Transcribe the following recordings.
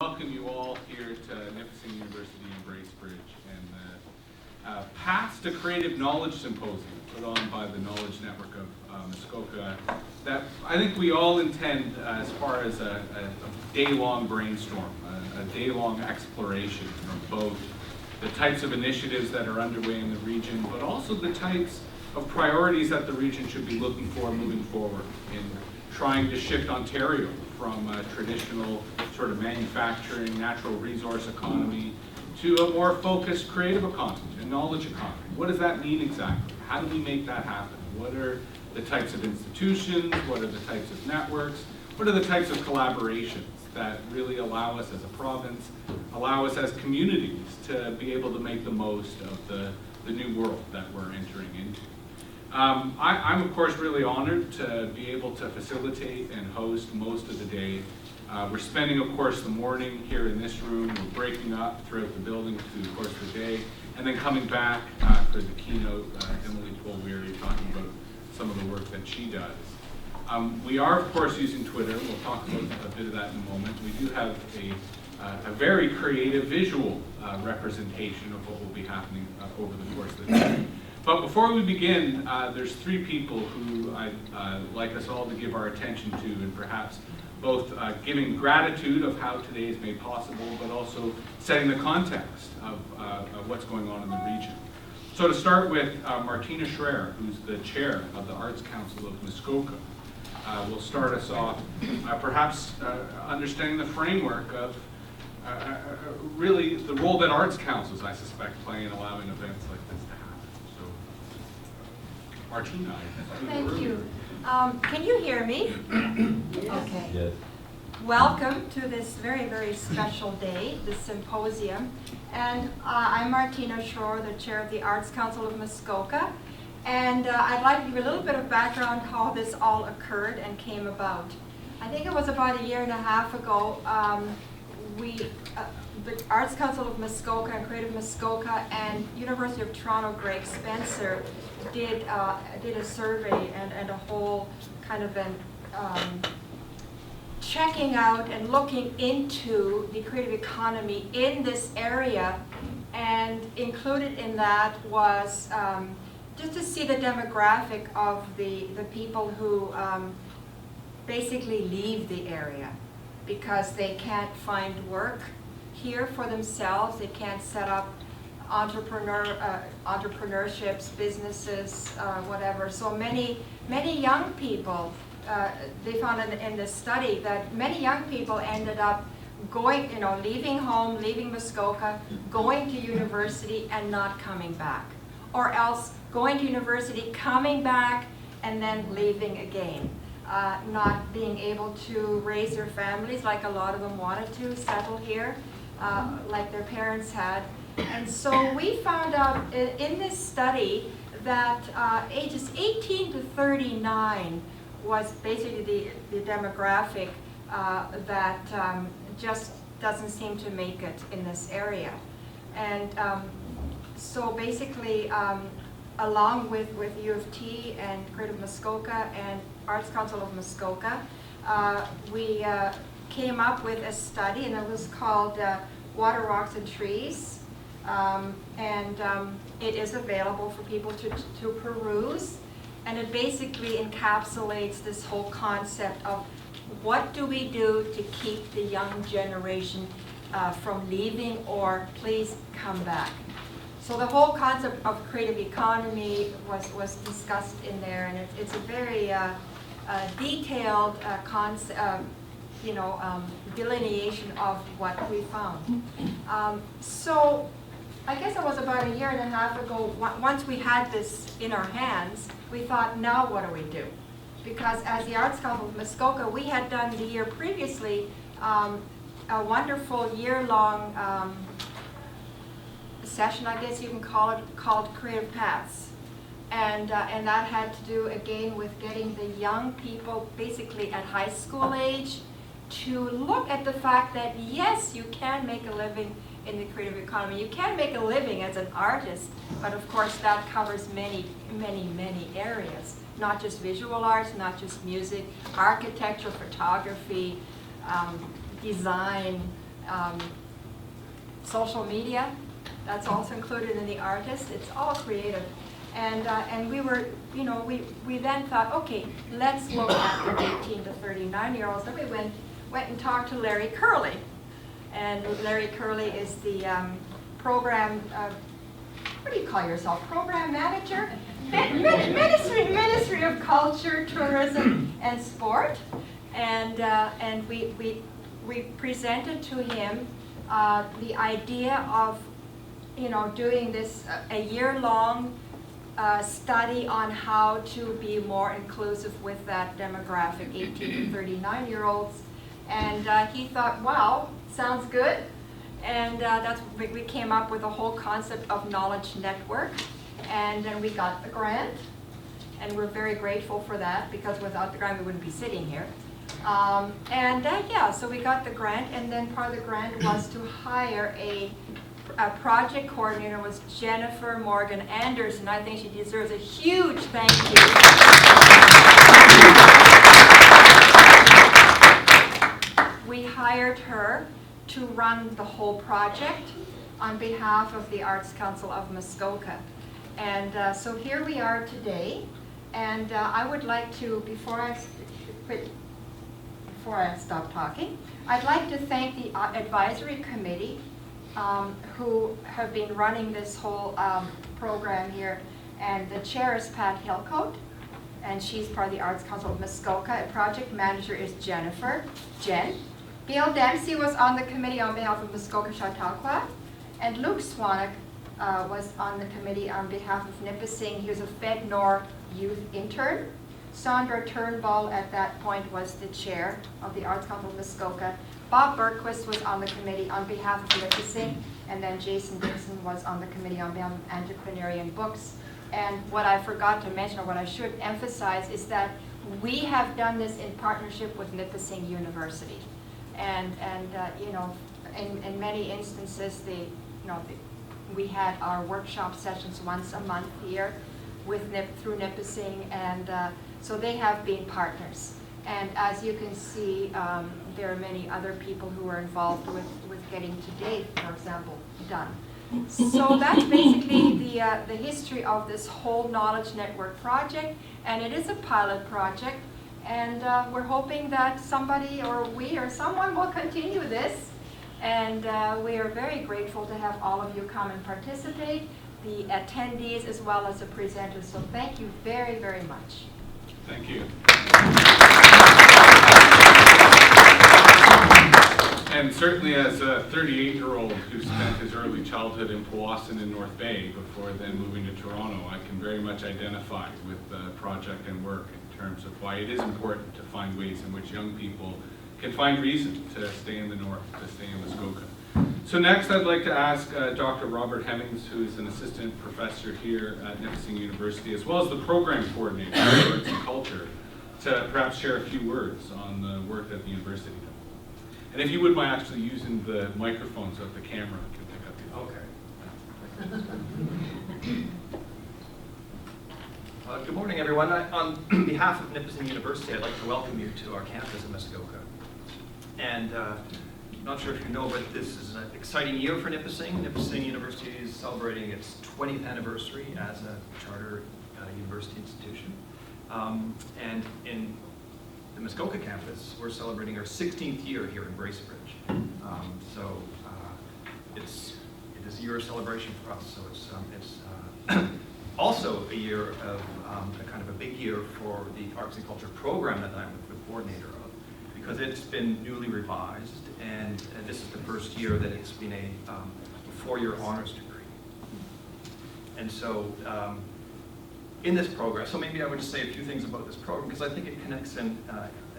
Welcome you all here to Nipissing University in Bracebridge and the Paths to Creative Knowledge Symposium put on by the Knowledge Network of Muskoka that I think we all intend as far as a day-long brainstorm, a day-long exploration of both the types of initiatives that are underway in the region, but also the types of priorities that the region should be looking for moving forward in trying to shift Ontario from a traditional sort of manufacturing, natural resource economy to a more focused creative economy, a knowledge economy. What does that mean exactly? How do we make that happen? What are the types of institutions? What are the types of networks? What are the types of collaborations that really allow us as a province, allow us as communities to be able to make the most of the new world that we're entering into? I'm of course really honored to be able to facilitate and host most of the day. We're spending of course the morning here in this room. We're breaking up throughout the building through the course of the day and then coming back for the keynote, Emily Tolweary talking about some of the work that she does. We are of course using Twitter. We'll talk about a bit of that in a moment. We do have a very creative visual representation of what will be happening over the course of the day. But before we begin, there's three people who I'd like us all to give our attention to, and perhaps both giving gratitude of how today is made possible, but also setting the context of what's going on in the region. So to start with, Martina Schreier, who's the chair of the Arts Council of Muskoka, will start us off, perhaps understanding the framework of really the role that arts councils, I suspect, play in allowing events like this to happen. Martina. Thank you. Can you hear me? Okay. Yes. Welcome to this very, very special day, the symposium. And I'm Martina Schreier, the chair of the Arts Council of Muskoka. And I'd like to give a little bit of background how this all occurred and came about. I think it was about a year and a half ago, the Arts Council of Muskoka and Creative Muskoka and University of Toronto Greg Spencer did a survey and a whole kind of an checking out and looking into the creative economy in this area, and included in that was just to see the demographic of the people who basically leave the area because they can't find work here for themselves. They can't set up entrepreneurships, businesses, whatever. So many young people, they found in this study that many young people ended up going, leaving home, leaving Muskoka, going to university and not coming back. Or else going to university, coming back, and then leaving again. Not being able to raise their families like a lot of them wanted to, settle here, like their parents had. And so we found out in this study that ages 18 to 39 was basically the demographic that just doesn't seem to make it in this area. And so basically, along with U of T and Creative Muskoka and Arts Council of Muskoka, we came up with a study, and it was called Water, Rocks, and Trees. It is available for people to peruse, and it basically encapsulates this whole concept of what do we do to keep the young generation from leaving, or please come back. So the whole concept of creative economy was discussed in there, and it's a very detailed delineation of what we found. So I guess it was about a year and a half ago, once we had this in our hands, we thought, now what do we do? Because as the Arts Council of Muskoka, we had done the year previously a wonderful year-long session, I guess you can call it, called Creative Paths. And that had to do again with getting the young people basically at high school age to look at the fact that yes, you can make a living in the creative economy. You can make a living as an artist, but of course that covers many, many, many areas. Not just visual arts, not just music, architecture, photography, design, social media, that's also included in the artist. It's all creative. And we were, you know, we then thought, okay, let's look at the 18 to 39-year-olds. Then we went and talked to Larry Curley. And Larry Curley is the program, what do you call yourself, program manager? Ministry of Culture, Tourism, and Sport. And we presented to him the idea of, you know, doing this a year-long study on how to be more inclusive with that demographic, 18 to 39-year-olds. And he thought, wow, sounds good. And we came up with a whole concept of knowledge network. And then we got the grant. And we're very grateful for that, because without the grant we wouldn't be sitting here. Yeah, so we got the grant, and then part of the grant was to hire a project coordinator. Was Jennifer Morgan Anderson. I think she deserves a huge thank you. We hired her to run the whole project on behalf of the Arts Council of Muskoka. And so here we are today, and I would like to, before I stop talking, I'd like to thank the advisory committee who have been running this whole program here. And the chair is Pat Hillcoat, and she's part of the Arts Council of Muskoka. A project manager is Jen. Gail Dempsey was on the committee on behalf of Muskoka Chautauqua, and Luke Swanek was on the committee on behalf of Nipissing. He was a FedNor youth intern. Sandra Turnbull at that point was the chair of the Arts Council of Muskoka. Bob Berquist was on the committee on behalf of Nipissing, and then Jason Dixon was on the committee on behalf of Antiquarian Books. And what I forgot to mention, or what I should emphasize, is that we have done this in partnership with Nipissing University. And you know, in many instances, we had our workshop sessions once a month here through Nipissing, and so they have been partners. And as you can see, there are many other people who are involved with getting today, for example, done. So that's basically the history of this whole Knowledge Network project, and it is a pilot project, and we're hoping that somebody or we or someone will continue this, and we are very grateful to have all of you come and participate, the attendees as well as the presenters. So thank you very, very much. Thank you. And certainly as a 38-year-old who spent his early childhood in Powassan in North Bay before then moving to Toronto, I can very much identify with the project and work in terms of why it is important to find ways in which young people can find reason to stay in the North, to stay in Muskoka. So next I'd like to ask Dr. Robert Hemmings, who is an assistant professor here at Nipissing University, as well as the program coordinator for Arts and Culture, to perhaps share a few words on the work that the university does. And if you would mind actually using the microphone so that the camera can pick up the Okay. Good morning, everyone. On behalf of Nipissing University, I'd like to welcome you to our campus in Muskoka. And not sure if you know, but this is an exciting year for Nipissing. Nipissing University is celebrating its 20th anniversary as a charter university institution. And in the Muskoka campus, we're celebrating our 16th year here in Bracebridge. It is a year of celebration for us. So it's also a year of a kind of a big year for the Arts and Culture program that I'm the coordinator of, because it's been newly revised, and this is the first year that it's been a four-year honors degree. And so in this program, so maybe I would just say a few things about this program, because I think it connects in,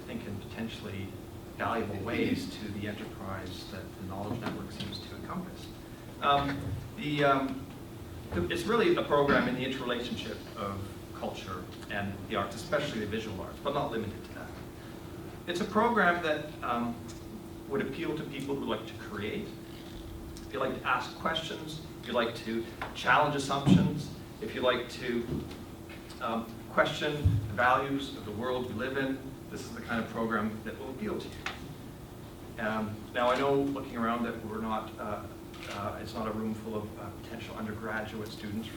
in potentially valuable ways to the enterprise that the Knowledge Network seems to encompass. It's really a program in the interrelationship of culture and the arts, especially the visual arts, but not limited to that. It's a program that would appeal to people who like to create, if you like to ask questions, if you like to challenge assumptions, if you like to question the values of the world we live in. This is the kind of program that will appeal to you. Now I know, looking around, that we're not, it's not a room full of potential undergraduate students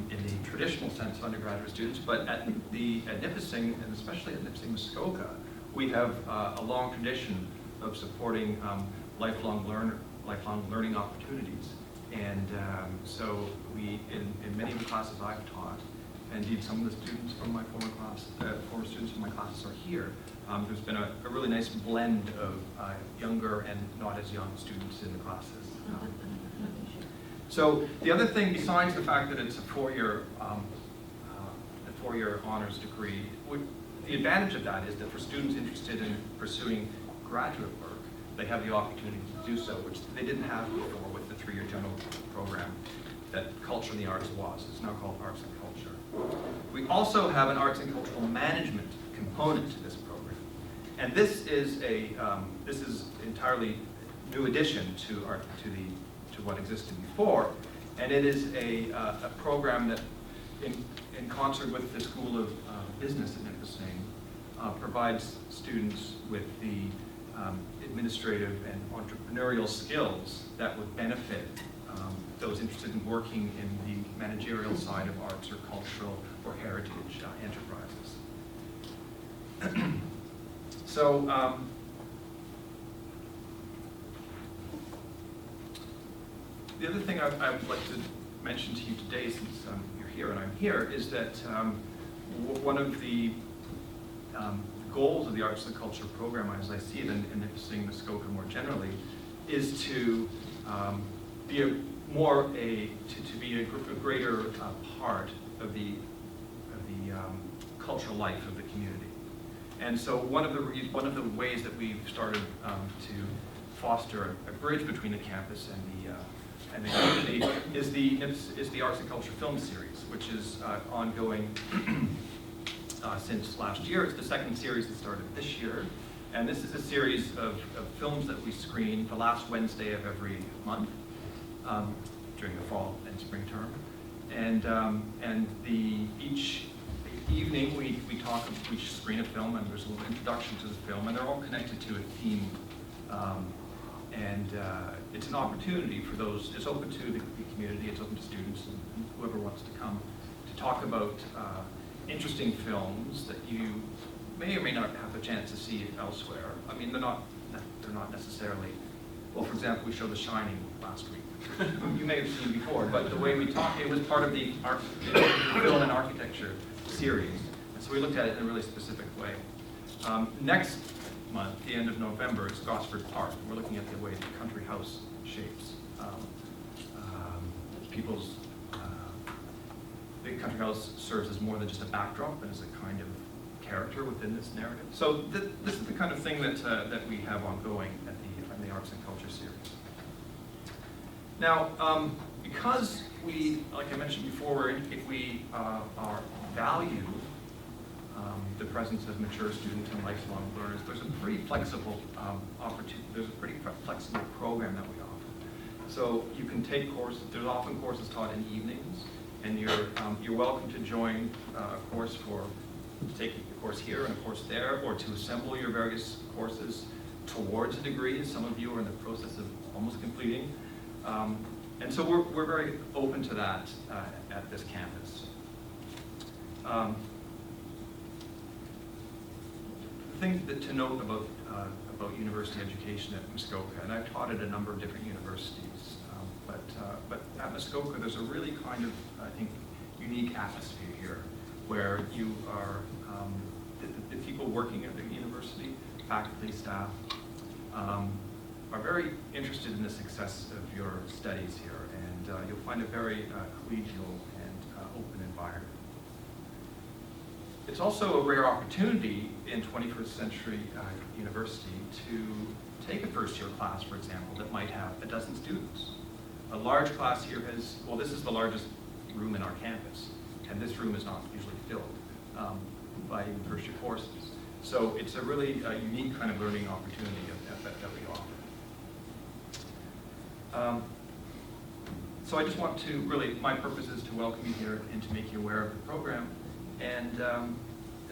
in the traditional sense of undergraduate students, but at Nipissing, and especially at Nipissing Muskoka, we have a long tradition of supporting lifelong learning opportunities. And so we, in many of the classes I've taught, and indeed some of the students from my former students from my classes are here, there's been a really nice blend of younger and not as young students in the classes. So the other thing, besides the fact that it's a four-year honors degree, the advantage of that is that for students interested in pursuing graduate work, they have the opportunity to do so, which they didn't have before with the three-year general program that Culture and the Arts was. It's now called Arts and Culture. We also have an Arts and Cultural Management component to this program. And this is entirely new addition to what existed before, and it is a program that, in concert with the School of Business at Nipissing, provides students with the administrative and entrepreneurial skills that would benefit those interested in working in the managerial side of arts or cultural or heritage enterprises. So, the other thing I would like to mention to you today, since you're here and I'm here, is that one of the goals of the Arts and Culture program, as I see it in Nipissing Muskoka more generally, is to be a greater part of the cultural life of the community. And so one of the ways that we've started to foster a bridge between the campus and the community is the Arts and Culture film series, which is ongoing since last year. It's the second series that started this year. And this is a series of films that we screen the last Wednesday of every month during the fall and spring term. And each evening we screen a film, and there's a little introduction to the film, and they're all connected to a theme. It's an opportunity for those, it's open to the community, it's open to students and whoever wants to come to talk about interesting films that you may or may not have a chance to see elsewhere. I mean, they're not necessarily, well, for example, we showed The Shining last week. You may have seen before, but the way we talked, it was part of the film and architecture series. And so we looked at it in a really specific way. Next month, the end of November, it's Gosford Park. We're looking at the way the country house shapes people's. The country house serves as more than just a backdrop, and as a kind of character within this narrative. So this is the kind of thing that we have ongoing at the Arts and Culture series. Now, because we, like I mentioned before, if we value the presence of mature students and lifelong learners, there's a pretty flexible opportunity. There's a pretty flexible program that we offer. So you can take courses. There's often courses taught in evenings, and you're welcome to join a course for taking a course here and a course there, or to assemble your various courses towards a degree. Some of you are in the process of almost completing. And so we're very open to that at this campus. The thing to note about university education at Muskoka, and I've taught at a number of different universities, but at Muskoka there's a really kind of, I think, unique atmosphere here, where you are, the people working at the university, faculty, staff, are very interested in the success of your studies here, and you'll find a very collegial and open environment. It's also a rare opportunity in 21st century university to take a first-year class, for example, that might have a dozen students. A large class here has, well, this is the largest room in our campus, and this room is not usually filled by first-year courses. So it's a really unique kind of learning opportunity that we offer. So I just want to really, my purpose is to welcome you here and to make you aware of the program. And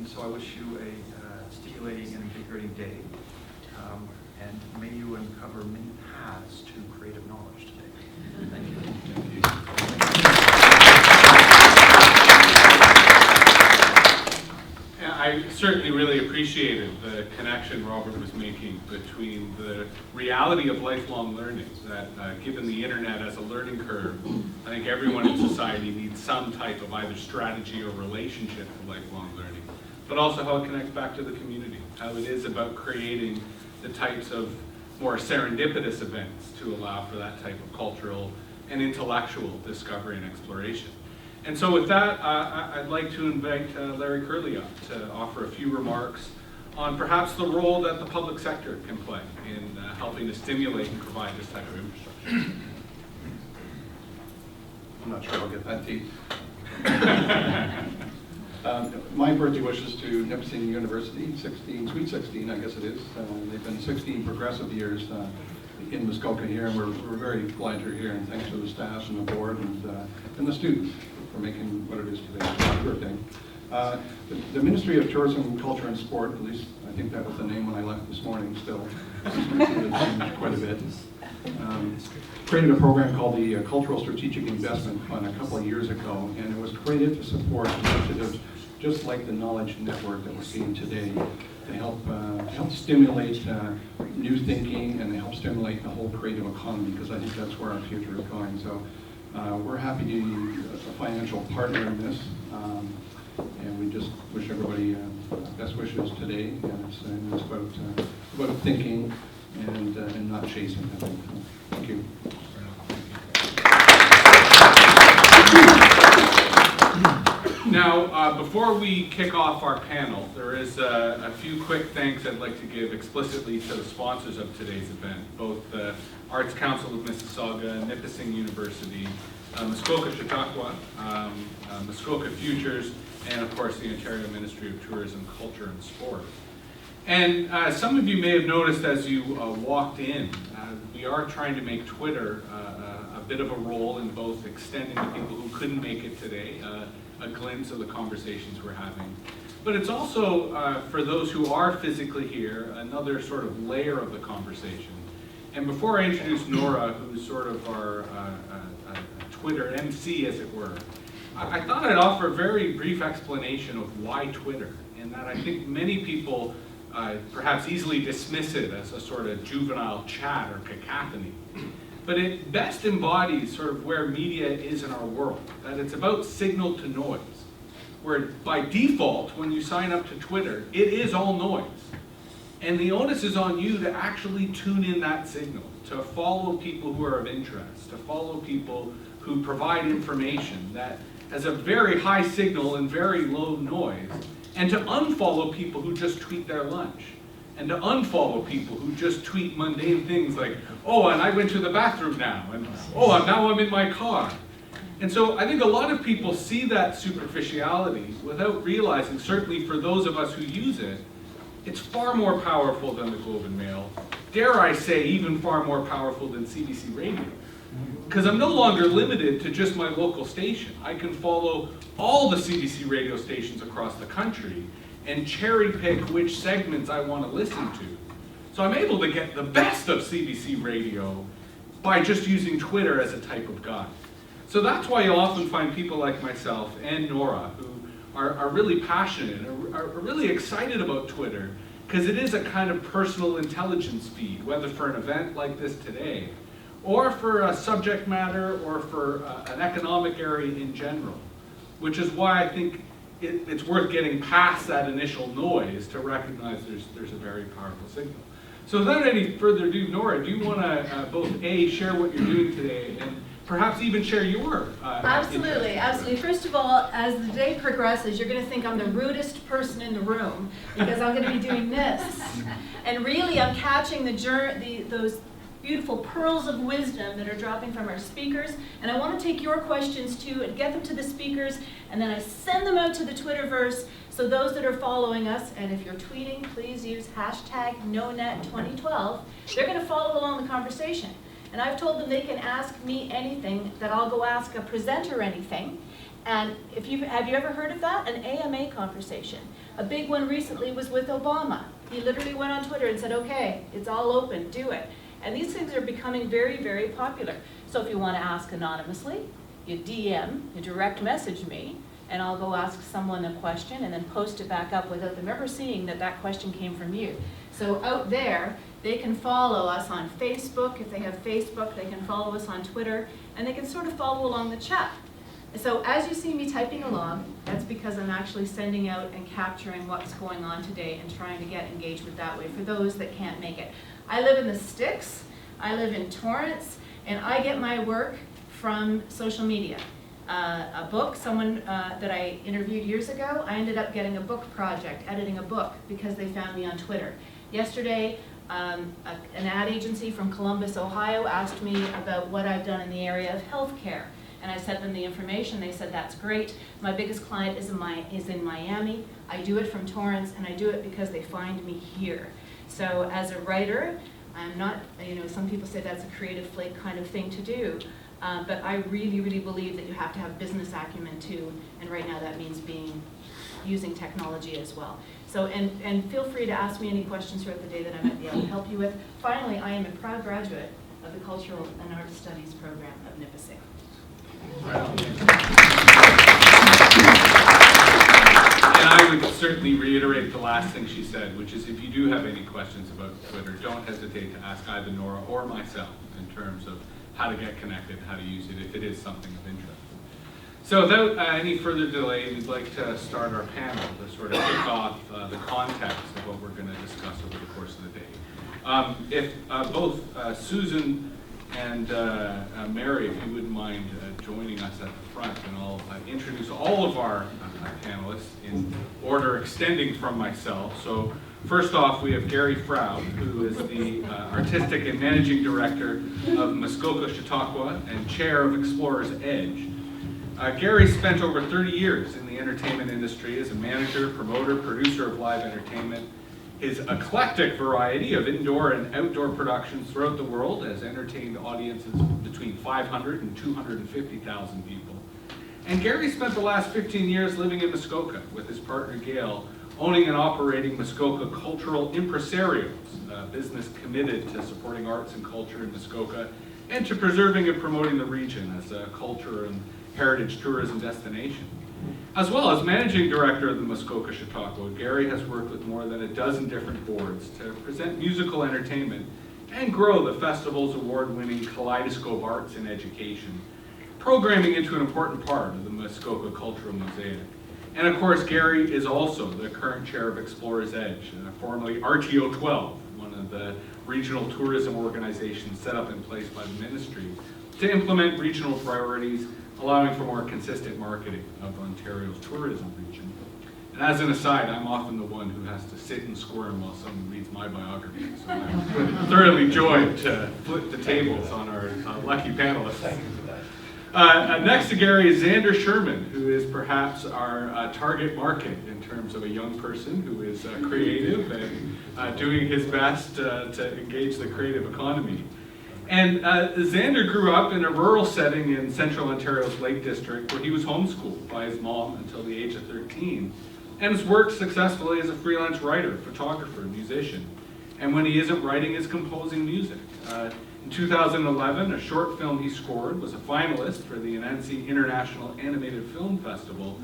so I wish you a stimulating and invigorating day. and may you uncover many paths to creative knowledge today. Thank you. I certainly really appreciated the connection Robert was making between the reality of lifelong learning, that given the internet as a learning curve, I think everyone in society needs some type of either strategy or relationship to lifelong learning, but also how it connects back to the community, how it is about creating the types of more serendipitous events to allow for that type of cultural and intellectual discovery and exploration. And so with that, I'd like to invite Larry Curley up to offer a few remarks on perhaps the role that the public sector can play in helping to stimulate and provide this type of infrastructure. I'm not sure I'll get that deep. My birthday wishes to Nipissing University, 16, sweet 16, I guess it is. They've been 16 progressive years in Muskoka here, and we're very glad you're here, and thanks to the staff and the board and the students for making what it is today. It's my birthday. The Ministry of Tourism, Culture and Sport, at least I think that was the name when I left this morning still, it's changed quite a bit, created a program called the Cultural Strategic Investment Fund a couple of years ago, and it was created to support initiatives just like the Knowledge Network that we're seeing today, to help stimulate new thinking, and to help stimulate the whole creative economy, because I think that's where our future is going. So we're happy to be a financial partner in this, and we just wish everybody best wishes today. And it's about thinking and not chasing, I think. Thank you. Now, before we kick off our panel, there is a few quick thanks I'd like to give explicitly to the sponsors of today's event, both the Arts Council of Mississauga, Nipissing University, Muskoka Chautauqua, Muskoka Futures, and of course the Ontario Ministry of Tourism, Culture and Sport. And some of you may have noticed as you walked in, we are trying to make Twitter a bit of a role in both extending to people who couldn't make it today a glimpse of the conversations we're having. But it's also, for those who are physically here, another sort of layer of the conversation. And before I introduce Nora, who's sort of our Twitter MC, as it were, I thought I'd offer a very brief explanation of why Twitter, and that I think many people perhaps easily dismiss it as a sort of juvenile chat or cacophony. But it best embodies sort of where media is in our world, that it's about signal to noise, where by default, when you sign up to Twitter, it is all noise. And the onus is on you to actually tune in that signal, to follow people who are of interest, to follow people who provide information that has a very high signal and very low noise, and to unfollow people who just tweet their lunch, and to unfollow people who just tweet mundane things like, oh, and I went to the bathroom now, and oh, now I'm in my car. And so I think a lot of people see that superficiality without realizing, certainly for those of us who use it, it's far more powerful than the Globe and Mail. Dare I say, even far more powerful than CBC Radio. Because I'm no longer limited to just my local station. I can follow all the CBC radio stations across the country and cherry pick which segments I want to listen to. So I'm able to get the best of CBC radio by just using Twitter as a type of guide. So that's why you'll often find people like myself and Nora who are really passionate, are really excited about Twitter, because it is a kind of personal intelligence feed, whether for an event like this today, or for a subject matter, or for an economic area in general, which is why I think it's worth getting past that initial noise to recognize there's a very powerful signal. So without any further ado, Nora, do you want to both A, share what you're doing today, and perhaps even share your Absolutely. First of all, as the day progresses, you're going to think I'm the rudest person in the room, because I'm going to be doing this. And really, I'm catching those beautiful pearls of wisdom that are dropping from our speakers, and I want to take your questions too and get them to the speakers, and then I send them out to the Twitterverse, so those that are following us, and if you're tweeting, please use #NoNet2012, they're going to follow along the conversation. And I've told them they can ask me anything, that I'll go ask a presenter anything. And have you ever heard of that? An AMA conversation. A big one recently was with Obama. He literally went on Twitter and said, okay, it's all open, do it. And these things are becoming very, very popular. So if you want to ask anonymously, you DM, you direct message me, and I'll go ask someone a question and then post it back up without them ever seeing that that question came from you. So out there, they can follow us on Facebook. If they have Facebook, they can follow us on Twitter, and they can sort of follow along the chat. So as you see me typing along, that's because I'm actually sending out and capturing what's going on today and trying to get engagement that way for those that can't make it. I live in the sticks, I live in Torrance, and I get my work from social media. A book, someone that I interviewed years ago, I ended up getting a book project, editing a book, because they found me on Twitter. Yesterday, an ad agency from Columbus, Ohio asked me about what I've done in the area of healthcare. And I sent them the information. They said, that's great. My biggest client is in Miami. I do it from Torrance, and I do it because they find me here. So as a writer, I'm not, some people say that's a creative flake kind of thing to do. But I really, really believe that you have to have business acumen too. And right now that means using technology as well. So, and feel free to ask me any questions throughout the day that I might be able to help you with. Finally, I am a proud graduate of the Cultural and Art Studies program of Nipissing. And I would certainly reiterate the last thing she said, which is if you do have any questions about Twitter, don't hesitate to ask either Nora or myself in terms of how to get connected, how to use it, if it is something of interest. So without any further delay, we'd like to start our panel to sort of kick off the context of what we're going to discuss over the course of the day. If both Susan and Mary, if you wouldn't mind joining us at the front, and I'll introduce all of our panelists in order extending from myself. So first off, we have Gary Froud, who is the Artistic and Managing Director of Muskoka Chautauqua and Chair of Explorer's Edge. Gary spent over 30 years in the entertainment industry as a manager, promoter, producer of live entertainment. His eclectic variety of indoor and outdoor productions throughout the world has entertained audiences between 500 and 250,000 people. And Gary spent the last 15 years living in Muskoka with his partner Gail, owning and operating Muskoka Cultural Impresarios, a business committed to supporting arts and culture in Muskoka and to preserving and promoting the region as a culture and heritage tourism destination. As well as managing director of the Muskoka Chautauqua, Gary has worked with more than a dozen different boards to present musical entertainment and grow the festival's award-winning Kaleidoscope Arts and Education, programming into an important part of the Muskoka Cultural Mosaic. And of course, Gary is also the current chair of Explorer's Edge, formerly RTO 12, one of the regional tourism organizations set up in place by the ministry to implement regional priorities, allowing for more consistent marketing of Ontario's tourism region. And as an aside, I'm often the one who has to sit and squirm while someone reads my biography, so I'm thoroughly joyed to flip the tables on our lucky panelists. Next to Gary is Xander Sherman, who is perhaps our target market in terms of a young person who is creative and doing his best to engage the creative economy. And Xander grew up in a rural setting in Central Ontario's Lake District where he was homeschooled by his mom until the age of 13 and has worked successfully as a freelance writer, photographer, musician. And when he isn't writing, is composing music. In 2011, a short film he scored was a finalist for the Annecy International Animated Film Festival.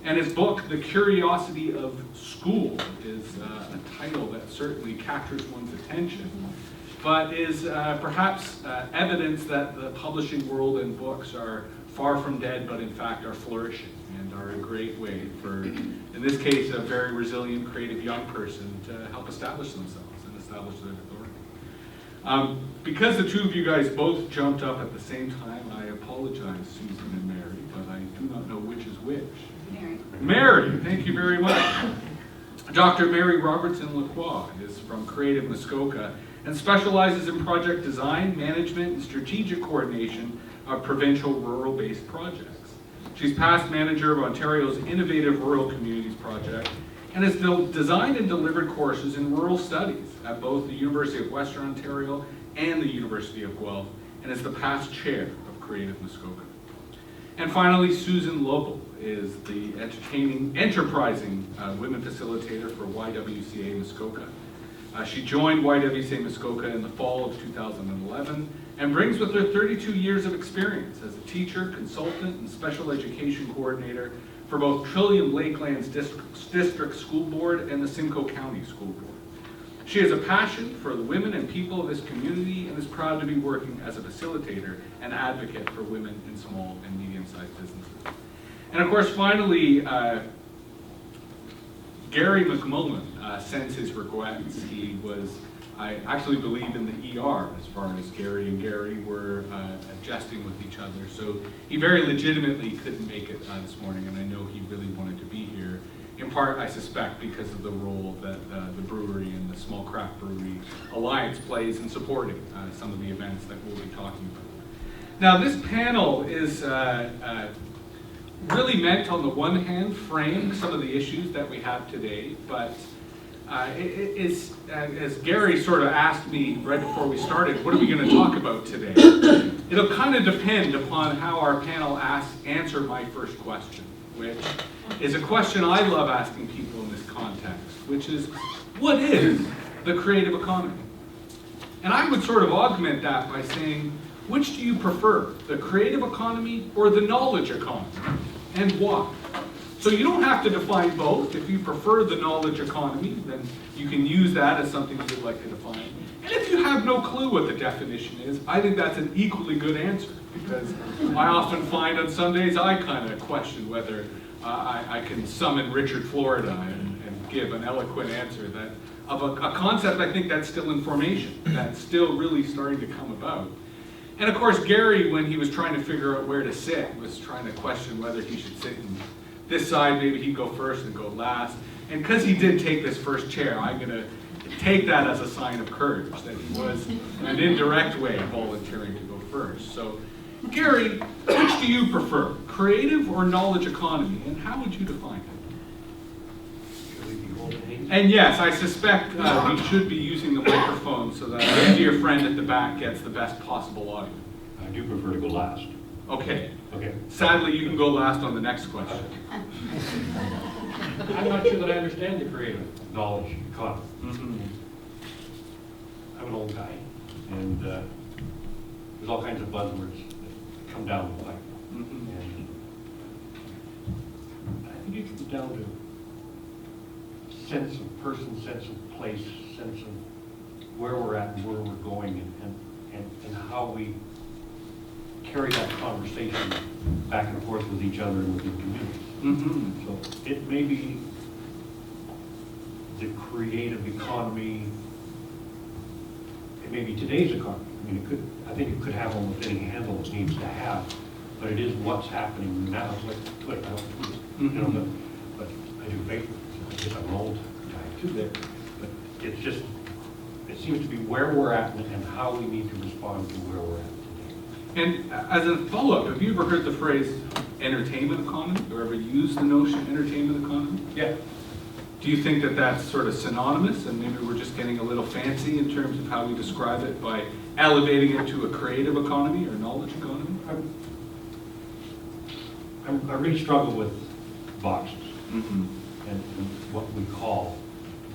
And his book, The Curiosity of School, is a title that certainly captures one's attention, but is perhaps evidence that the publishing world and books are far from dead, but in fact are flourishing and are a great way for, in this case, a very resilient, creative young person to help establish themselves and establish their authority. Because the two of you guys both jumped up at the same time, I apologize, Susan and Mary, but I do not know which is which. Mary. Mary, thank you very much. Dr. Mary Robertson Lacroix is from Creative Muskoka and specializes in project design, management, and strategic coordination of provincial rural-based projects. She's past manager of Ontario's Innovative Rural Communities Project and has designed and delivered courses in rural studies at both the University of Western Ontario and the University of Guelph, and is the past chair of Creative Muskoka. And finally, Susan Lopez is the enterprising women facilitator for YWCA Muskoka, She joined YWCA Muskoka in the fall of 2011 and brings with her 32 years of experience as a teacher, consultant, and special education coordinator for both Trillium Lakelands District School Board and the Simcoe County School Board. She has a passion for the women and people of this community and is proud to be working as a facilitator and advocate for women in small and medium-sized businesses. And of course, finally, Gary McMullen sends his regrets. He was, I actually believe, in the ER as far as Gary and Gary were adjusting with each other. So he very legitimately couldn't make it this morning, and I know he really wanted to be here. In part, I suspect, because of the role that the brewery and the Small Craft Brewery Alliance plays in supporting some of the events that we'll be talking about. Now, this panel is really meant, on the one hand, frame some of the issues that we have today, but it is, as Gary sort of asked me right before we started, what are we going to talk about today? It'll kind of depend upon how our panel answer my first question, which is a question I love asking people in this context, which is, what is the creative economy? And I would sort of augment that by saying, which do you prefer, the creative economy or the knowledge economy, and why? So you don't have to define both. If you prefer the knowledge economy, then you can use that as something you'd like to define. And if you have no clue what the definition is, I think that's an equally good answer, because I often find on some days I kind of question whether I can summon Richard Florida and give an eloquent answer that of a concept I think that's still in formation, that's still really starting to come about. And of course, Gary, when he was trying to figure out where to sit, was trying to question whether he should sit in this side, maybe he'd go first and go last. And because he did take this first chair, I'm going to take that as a sign of courage, that he was, in an indirect way, volunteering to go first. So, Gary, which do you prefer, creative or knowledge economy, and how would you define it? Should we be holding these? And yes, I suspect we should be using the microphone so that our dear friend at the back gets the best possible audio. I do prefer to go last. Okay. Okay. Sadly, you can go last on the next question. I'm not sure that I understand the creative knowledge economy. Mm-hmm. I'm an old guy, and there's all kinds of buzzwords that come down the pipe. Mm-hmm. And I think it comes down to sense of person, sense of place, sense of where we're at and where we're going, and how we carry that conversation back and forth with each other and within communities. Mm-hmm. So it may be the creative economy, it may be today's economy. I mean, I think it could have almost any handle it needs to have, but it is what's happening now. It's like Twitter, I don't tweet, you know, but I do Facebook. I guess I'm an old guy too there. But it's just, it seems to be where we're at and how we need to respond to where we're at today. And as a follow-up, have you ever heard the phrase entertainment economy, or ever used the notion entertainment economy? Yeah. Do you think that that's sort of synonymous, and maybe we're just getting a little fancy in terms of how we describe it by elevating it to a creative economy or knowledge economy? I really struggle with boxes Mm-hmm. and what we call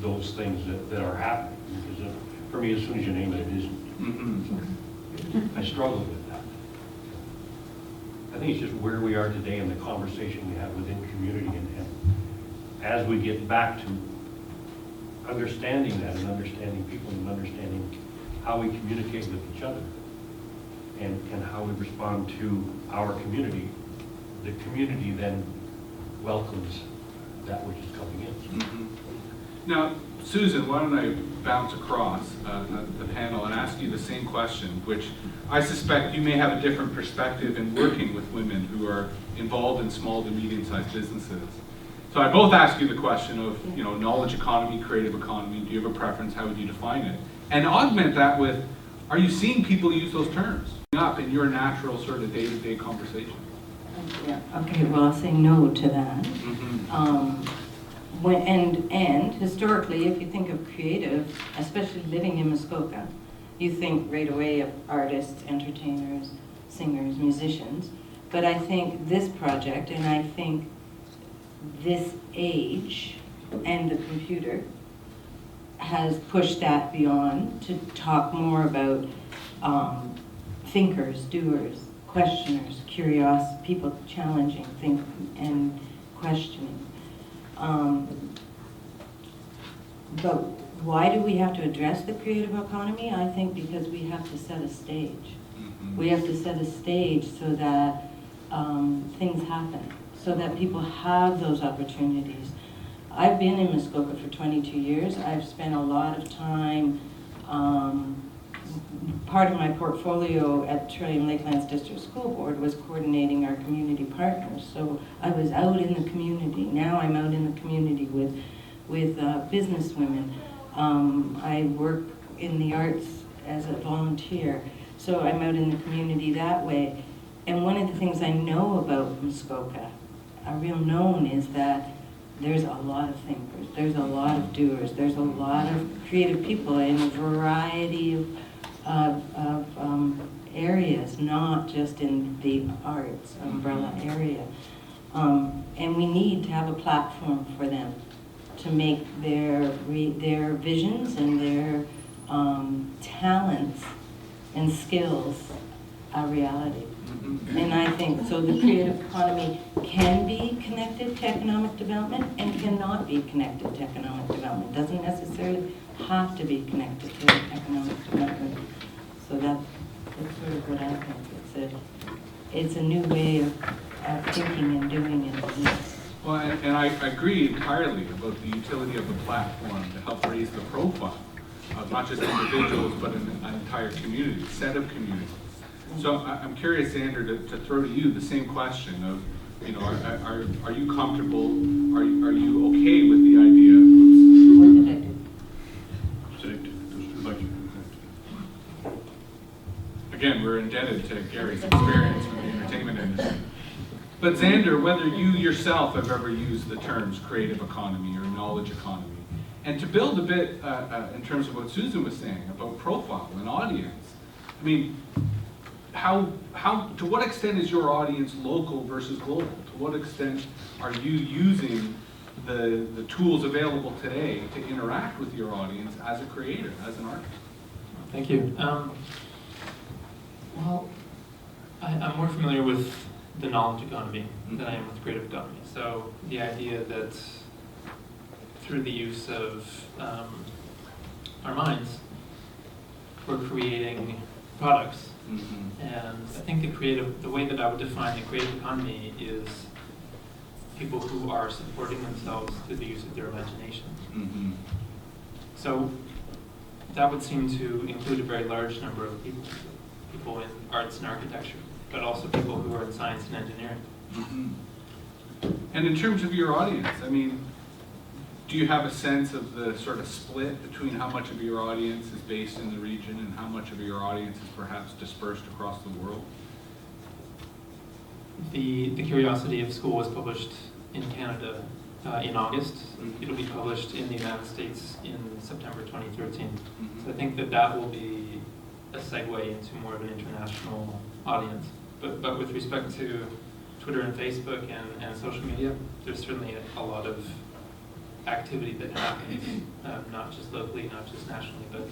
those things that are happening. Because for me, as soon as you name it, it isn't. Mm-hmm. I struggle with that. I think it's just where we are today and the conversation we have within community, and as we get back to understanding that and understanding people and understanding how we communicate with each other and how we respond to our community, the community then welcomes that which is coming in. Mm-hmm. Now, Susan, why don't I bounce across the panel and ask you the same question, which I suspect you may have a different perspective in working with women who are involved in small to medium-sized businesses. So I both ask you the question of, knowledge economy, creative economy. Do you have a preference? How would you define it? And augment that with, are you seeing people use those terms up in your natural sort of day-to-day conversation? Yeah. Okay, well, I'll say no to that. Mm-hmm. And historically, if you think of creative, especially living in Muskoka, you think right away of artists, entertainers, singers, musicians. But I think this project, and I think this age and the computer has pushed that beyond to talk more about thinkers, doers, questioners, people challenging, thinking, and questioning. But why do we have to address the creative economy? I think because we have to set a stage. We have to set a stage so that things happen, so that people have those opportunities. I've been in Muskoka for 22 years. I've spent a lot of time, part of my portfolio at Trillium Lakelands District School Board was coordinating our community partners. So I was out in the community. Now I'm out in the community with businesswomen. I work in the arts as a volunteer. So I'm out in the community that way. And one of the things I know about Muskoka, a real known, is that there's a lot of thinkers, there's a lot of doers, there's a lot of creative people in a variety of areas, not just in the arts umbrella area. And we need to have a platform for them to make their visions and their talents and skills a reality. And I think, so the creative economy can be connected to economic development and cannot be connected to economic development. It doesn't necessarily have to be connected to economic development. So that's sort of what I think. It's a new way of thinking and doing it. Well, and I agree entirely about the utility of the platform to help raise the profile of not just individuals, but an entire community, set of communities. So I'm curious, Xander, to throw to you the same question of, are you comfortable, are you okay with the idea? What did I do? Again, we're indebted to Gary's experience from the entertainment industry. But Xander, whether you yourself have ever used the terms creative economy or knowledge economy, and to build a bit in terms of what Susan was saying about profile and audience, I mean, to what extent is your audience local versus global? To what extent are you using the tools available today to interact with your audience as a creator, as an artist? Thank you. Well, I'm more familiar with the knowledge economy than I am with creative economy. So the idea that through the use of our minds, we're creating products. And I think the way that I would define the creative economy is people who are supporting themselves through the use of their imagination. So that would seem to include a very large number of people in arts and architecture, but also people who are in science and engineering. And in terms of your audience, I mean, do you have a sense of the sort of split between how much of your audience is based in the region and how much of your audience is perhaps dispersed across the world? The Curiosity of School was published in Canada in August. It'll be published in the United States in September 2013. So I think that will be a segue into more of an international audience. But with respect to Twitter and Facebook and social media, there's certainly a lot of activity that happens, not just locally, not just nationally, but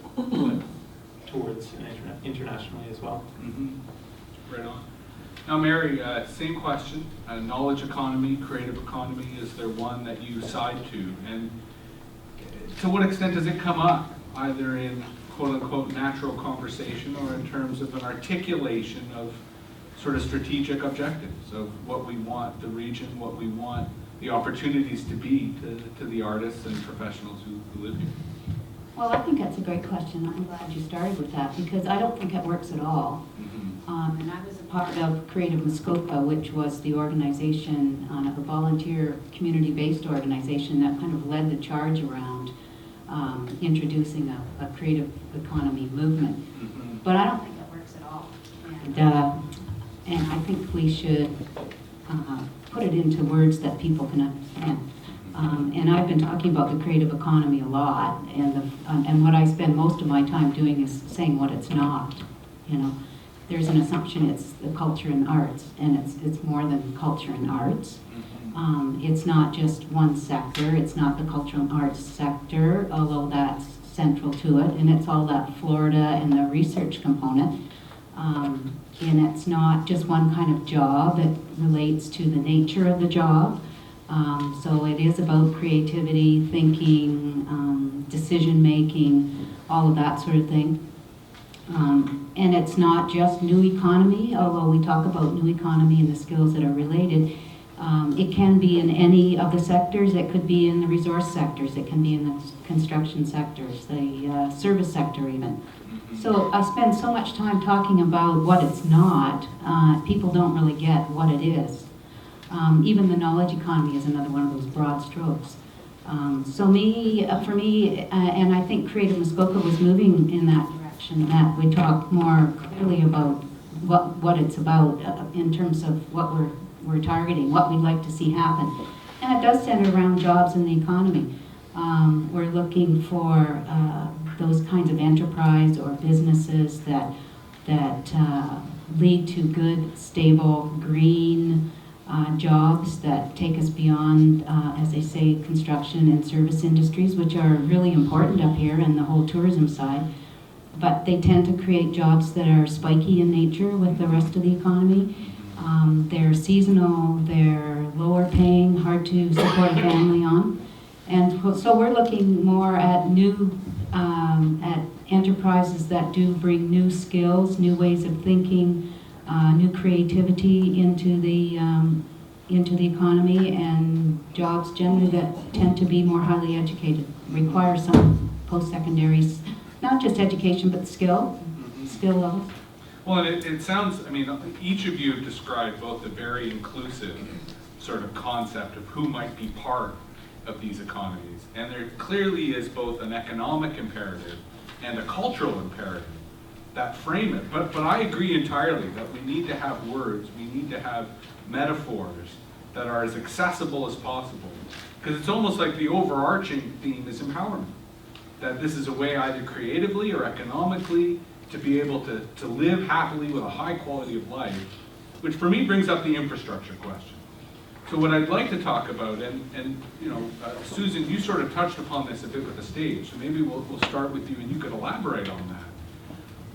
towards and internationally as well. Right on. Now, Mary, same question. Knowledge economy, creative economy, is there one that you side to? And to what extent does it come up, either in quote-unquote natural conversation or in terms of an articulation of sort of strategic objectives of what we want the region, what we want the opportunities to be to the artists and professionals who live here? Well, I think that's a great question. I'm glad you started with that because I don't think it works at all. And I was a part of Creative Muskoka, which was the organization, a volunteer community-based organization that kind of led the charge around introducing a creative economy movement. But I don't think it works at all. And I think we should put it into words that people can understand. And I've been talking about the creative economy a lot, and what I spend most of my time doing is saying what it's not. There's an assumption it's the culture and arts, and it's more than culture and arts. It's not just one sector. It's not the cultural and arts sector, although that's central to it, and it's all that Florida and the research component. And it's not just one kind of job, it relates to the nature of the job. So it is about creativity, thinking, decision-making, all of that sort of thing. And it's not just new economy, although we talk about new economy and the skills that are related. It can be in any of the sectors. It could be in the resource sectors. It can be in the construction sectors, the service sector even. So I spend so much time talking about what it's not. People don't really get what it is. Even the knowledge economy is another one of those broad strokes. For me, and I think Creative Muskoka was moving in that direction, that we talk more clearly about what it's about in terms of what we're targeting, what we'd like to see happen. And it does center around jobs in the economy. We're looking for those kinds of enterprise or businesses that lead to good, stable, green jobs that take us beyond, as I say, construction and service industries, which are really important up here and the whole tourism side. But they tend to create jobs that are spiky in nature with the rest of the economy. They're seasonal, they're lower paying, hard to support a family on. And so we're looking more at new, at enterprises that do bring new skills, new ways of thinking, new creativity into the economy, and jobs generally that tend to be more highly educated, require some post-secondary, not just education, but skill levels. Well, and it sounds, I mean, each of you have described both a very inclusive sort of concept of who might be part of these economies. And there clearly is both an economic imperative and a cultural imperative that frame it. But I agree entirely that we need to have words, we need to have metaphors that are as accessible as possible. Because it's almost like the overarching theme is empowerment. That this is a way either creatively or economically to be able to live happily with a high quality of life, which for me brings up the infrastructure question. So what I'd like to talk about, and you know, Susan, you sort of touched upon this a bit with the stage, so maybe we'll start with you and you could elaborate on that.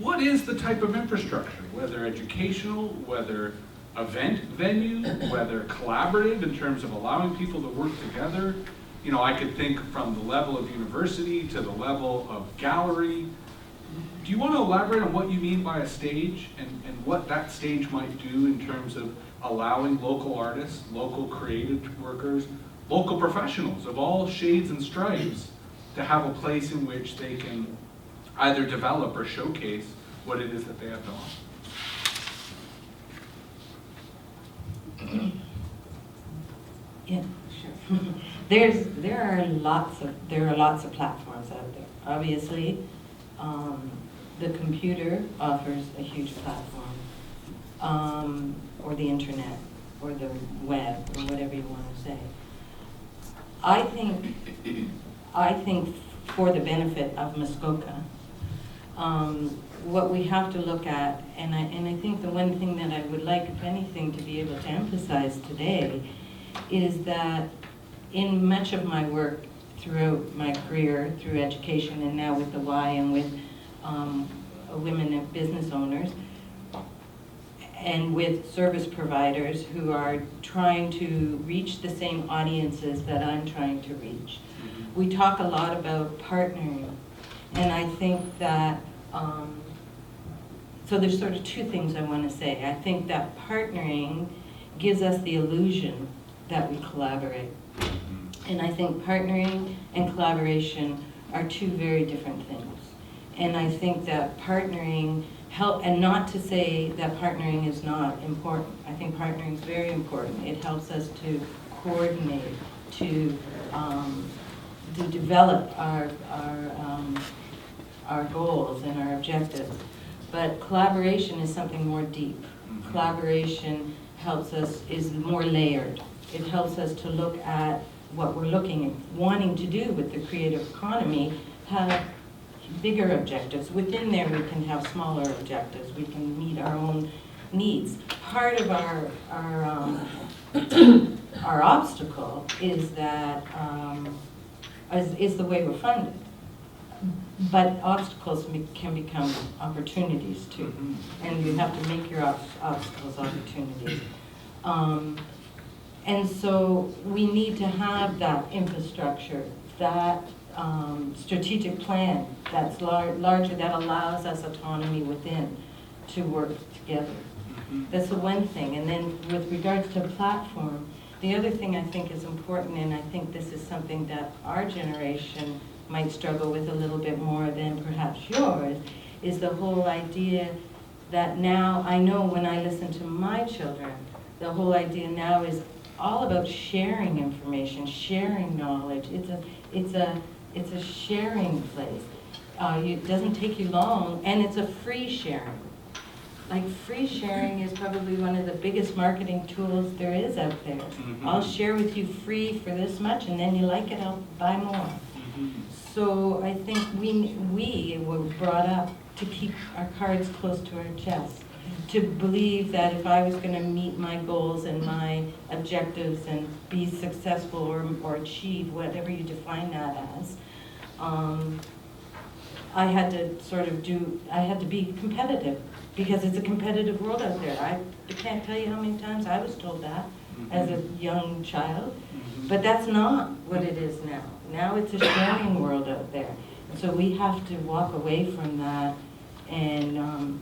What is the type of infrastructure, whether educational, whether event venue, whether collaborative in terms of allowing people to work together? You know, I could think from the level of university to the level of gallery. Do you want to elaborate on what you mean by a stage and what that stage might do in terms of allowing local artists, local creative workers, local professionals of all shades and stripes to have a place in which they can either develop or showcase what it is that they have to offer? Yeah, sure. There are lots of platforms out there. Obviously, the computer offers a huge platform, or the internet, or the web, or whatever you want to say. I think for the benefit of Muskoka, what we have to look at, and I think the one thing that I would like, if anything, to be able to emphasize today is that in much of my work throughout my career, through education and now with the Y and with women and business owners, and with service providers who are trying to reach the same audiences that I'm trying to reach. We talk a lot about partnering, and I think that, so there's sort of two things I want to say. I think that partnering gives us the illusion that we collaborate. And I think partnering and collaboration are two very different things. And I think that partnering and not to say that partnering is not important. I think partnering is very important. It helps us to coordinate, to develop our goals and our objectives. But collaboration is something more deep. Collaboration helps us, is more layered. It helps us to look at what we're wanting to do with the creative economy, have bigger objectives. Within there we can have smaller objectives. We can meet our own needs. Part of our obstacle is that is the way we're funded. but obstacles can become opportunities too. And you have to make your obstacles opportunities. And so we need to have that infrastructure, that strategic plan that's larger, that allows us autonomy within to work together. That's the one thing. And then with regards to platform, the other thing I think is important, and I think this is something that our generation might struggle with a little bit more than perhaps yours, is the whole idea that now, I know when I listen to my children, the whole idea now is all about sharing information, sharing knowledge. It's a sharing place. It doesn't take you long, and it's a free sharing. Like, free sharing is probably one of the biggest marketing tools there is out there. I'll share with you free for this much, and then you like it, I'll buy more. So I think we were brought up to keep our cards close to our chest, to believe that if I was going to meet my goals and my objectives and be successful or achieve whatever you define that as, I had to be competitive, because it's a competitive world out there. I can't tell you how many times I was told that as a young child, but that's not what it is now. Now it's a sharing world out there. And so we have to walk away from that and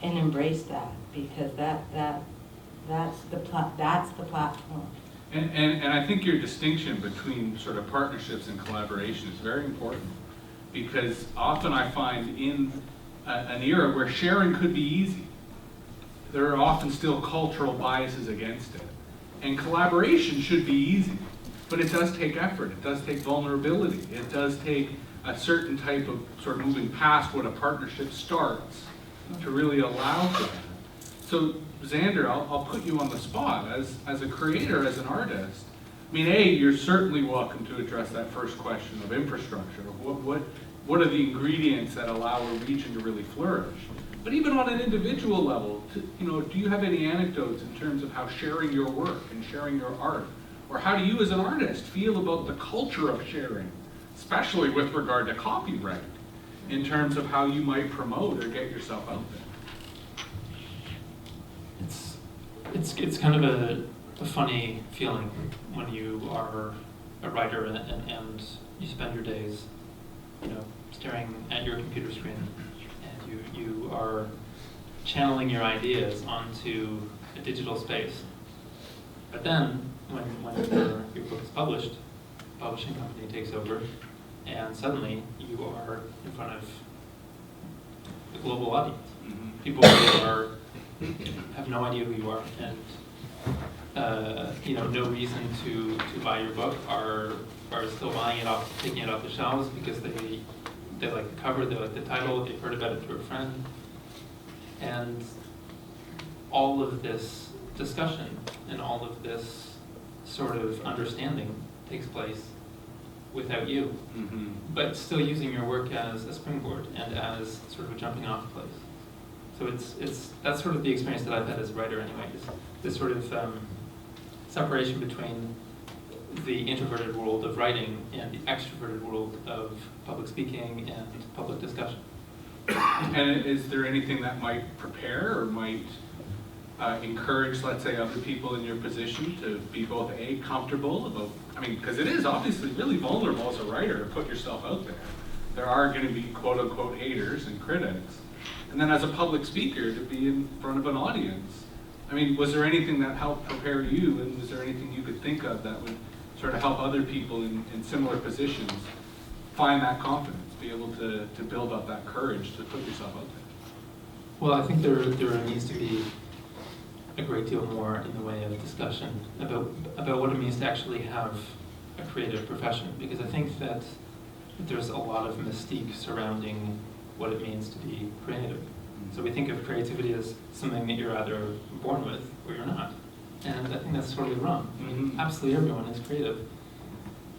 embrace that, because that's the platform. And I think your distinction between sort of partnerships and collaboration is very important, because often I find in an era where sharing could be easy, there are often still cultural biases against it. And collaboration should be easy, but it does take effort, it does take vulnerability, it does take a certain type of sort of moving past what a partnership starts to really allow for that. So Xander, I'll put you on the spot as a creator, as an artist. I mean, you're certainly welcome to address that first question of infrastructure. What are the ingredients that allow a region to really flourish? But even on an individual level, do you have any anecdotes in terms of how sharing your work and sharing your art, or how do you as an artist feel about the culture of sharing, especially with regard to copyright, in terms of how you might promote or get yourself out there? It's kind of a funny feeling when you are a writer and you spend your days, staring at your computer screen, and you are channeling your ideas onto a digital space. But then, when your book is published, a publishing company takes over, and suddenly you are in front of a global audience. People who have no idea who you are, and no reason to buy your book are still buying it off, taking it off the shelves because they like the cover, they like the title, they've heard about it through a friend. And all of this discussion and all of this sort of understanding takes place without you, but still using your work as a springboard and as sort of a jumping off place. So that's sort of the experience that I've had as a writer anyway, this sort of separation between the introverted world of writing and the extroverted world of public speaking and public discussion. And is there anything that might prepare or might encourage, let's say, other people in your position to be both comfortable about, because it is obviously really vulnerable as a writer to put yourself out there. There are going to be quote unquote haters and critics. And then as a public speaker to be in front of an audience. Was there anything that helped prepare you, and was there anything you could think of that would sort of help other people in similar positions find that confidence, be able to build up that courage to put yourself out there? Well, I think there needs to be a great deal more in the way of discussion about what it means to actually have a creative profession, because I think that there's a lot of mystique surrounding what it means to be creative. So we think of creativity as something that you're either born with or you're not. And I think that's totally wrong. Absolutely everyone is creative.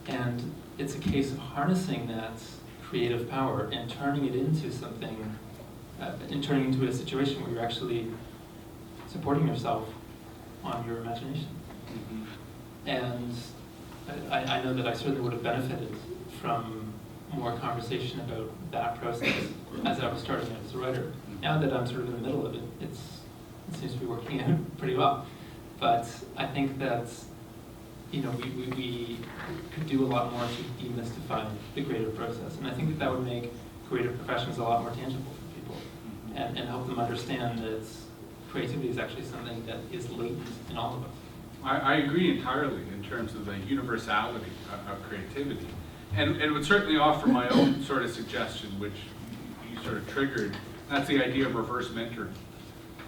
And it's a case of harnessing that creative power and turning it into something, and turning into a situation where you're actually supporting yourself on your imagination. And I know that I certainly would have benefited from more conversation about that process as I was starting out as a writer. Now that I'm sort of in the middle of it, it seems to be working out pretty well. But I think that, you know, we could do a lot more to demystify the creative process. And I think that would make creative professions a lot more tangible for people and help them understand that creativity is actually something that is latent in all of us. I agree entirely in terms of the universality of creativity. And would certainly offer my own sort of suggestion, which you sort of triggered. That's the idea of reverse mentoring.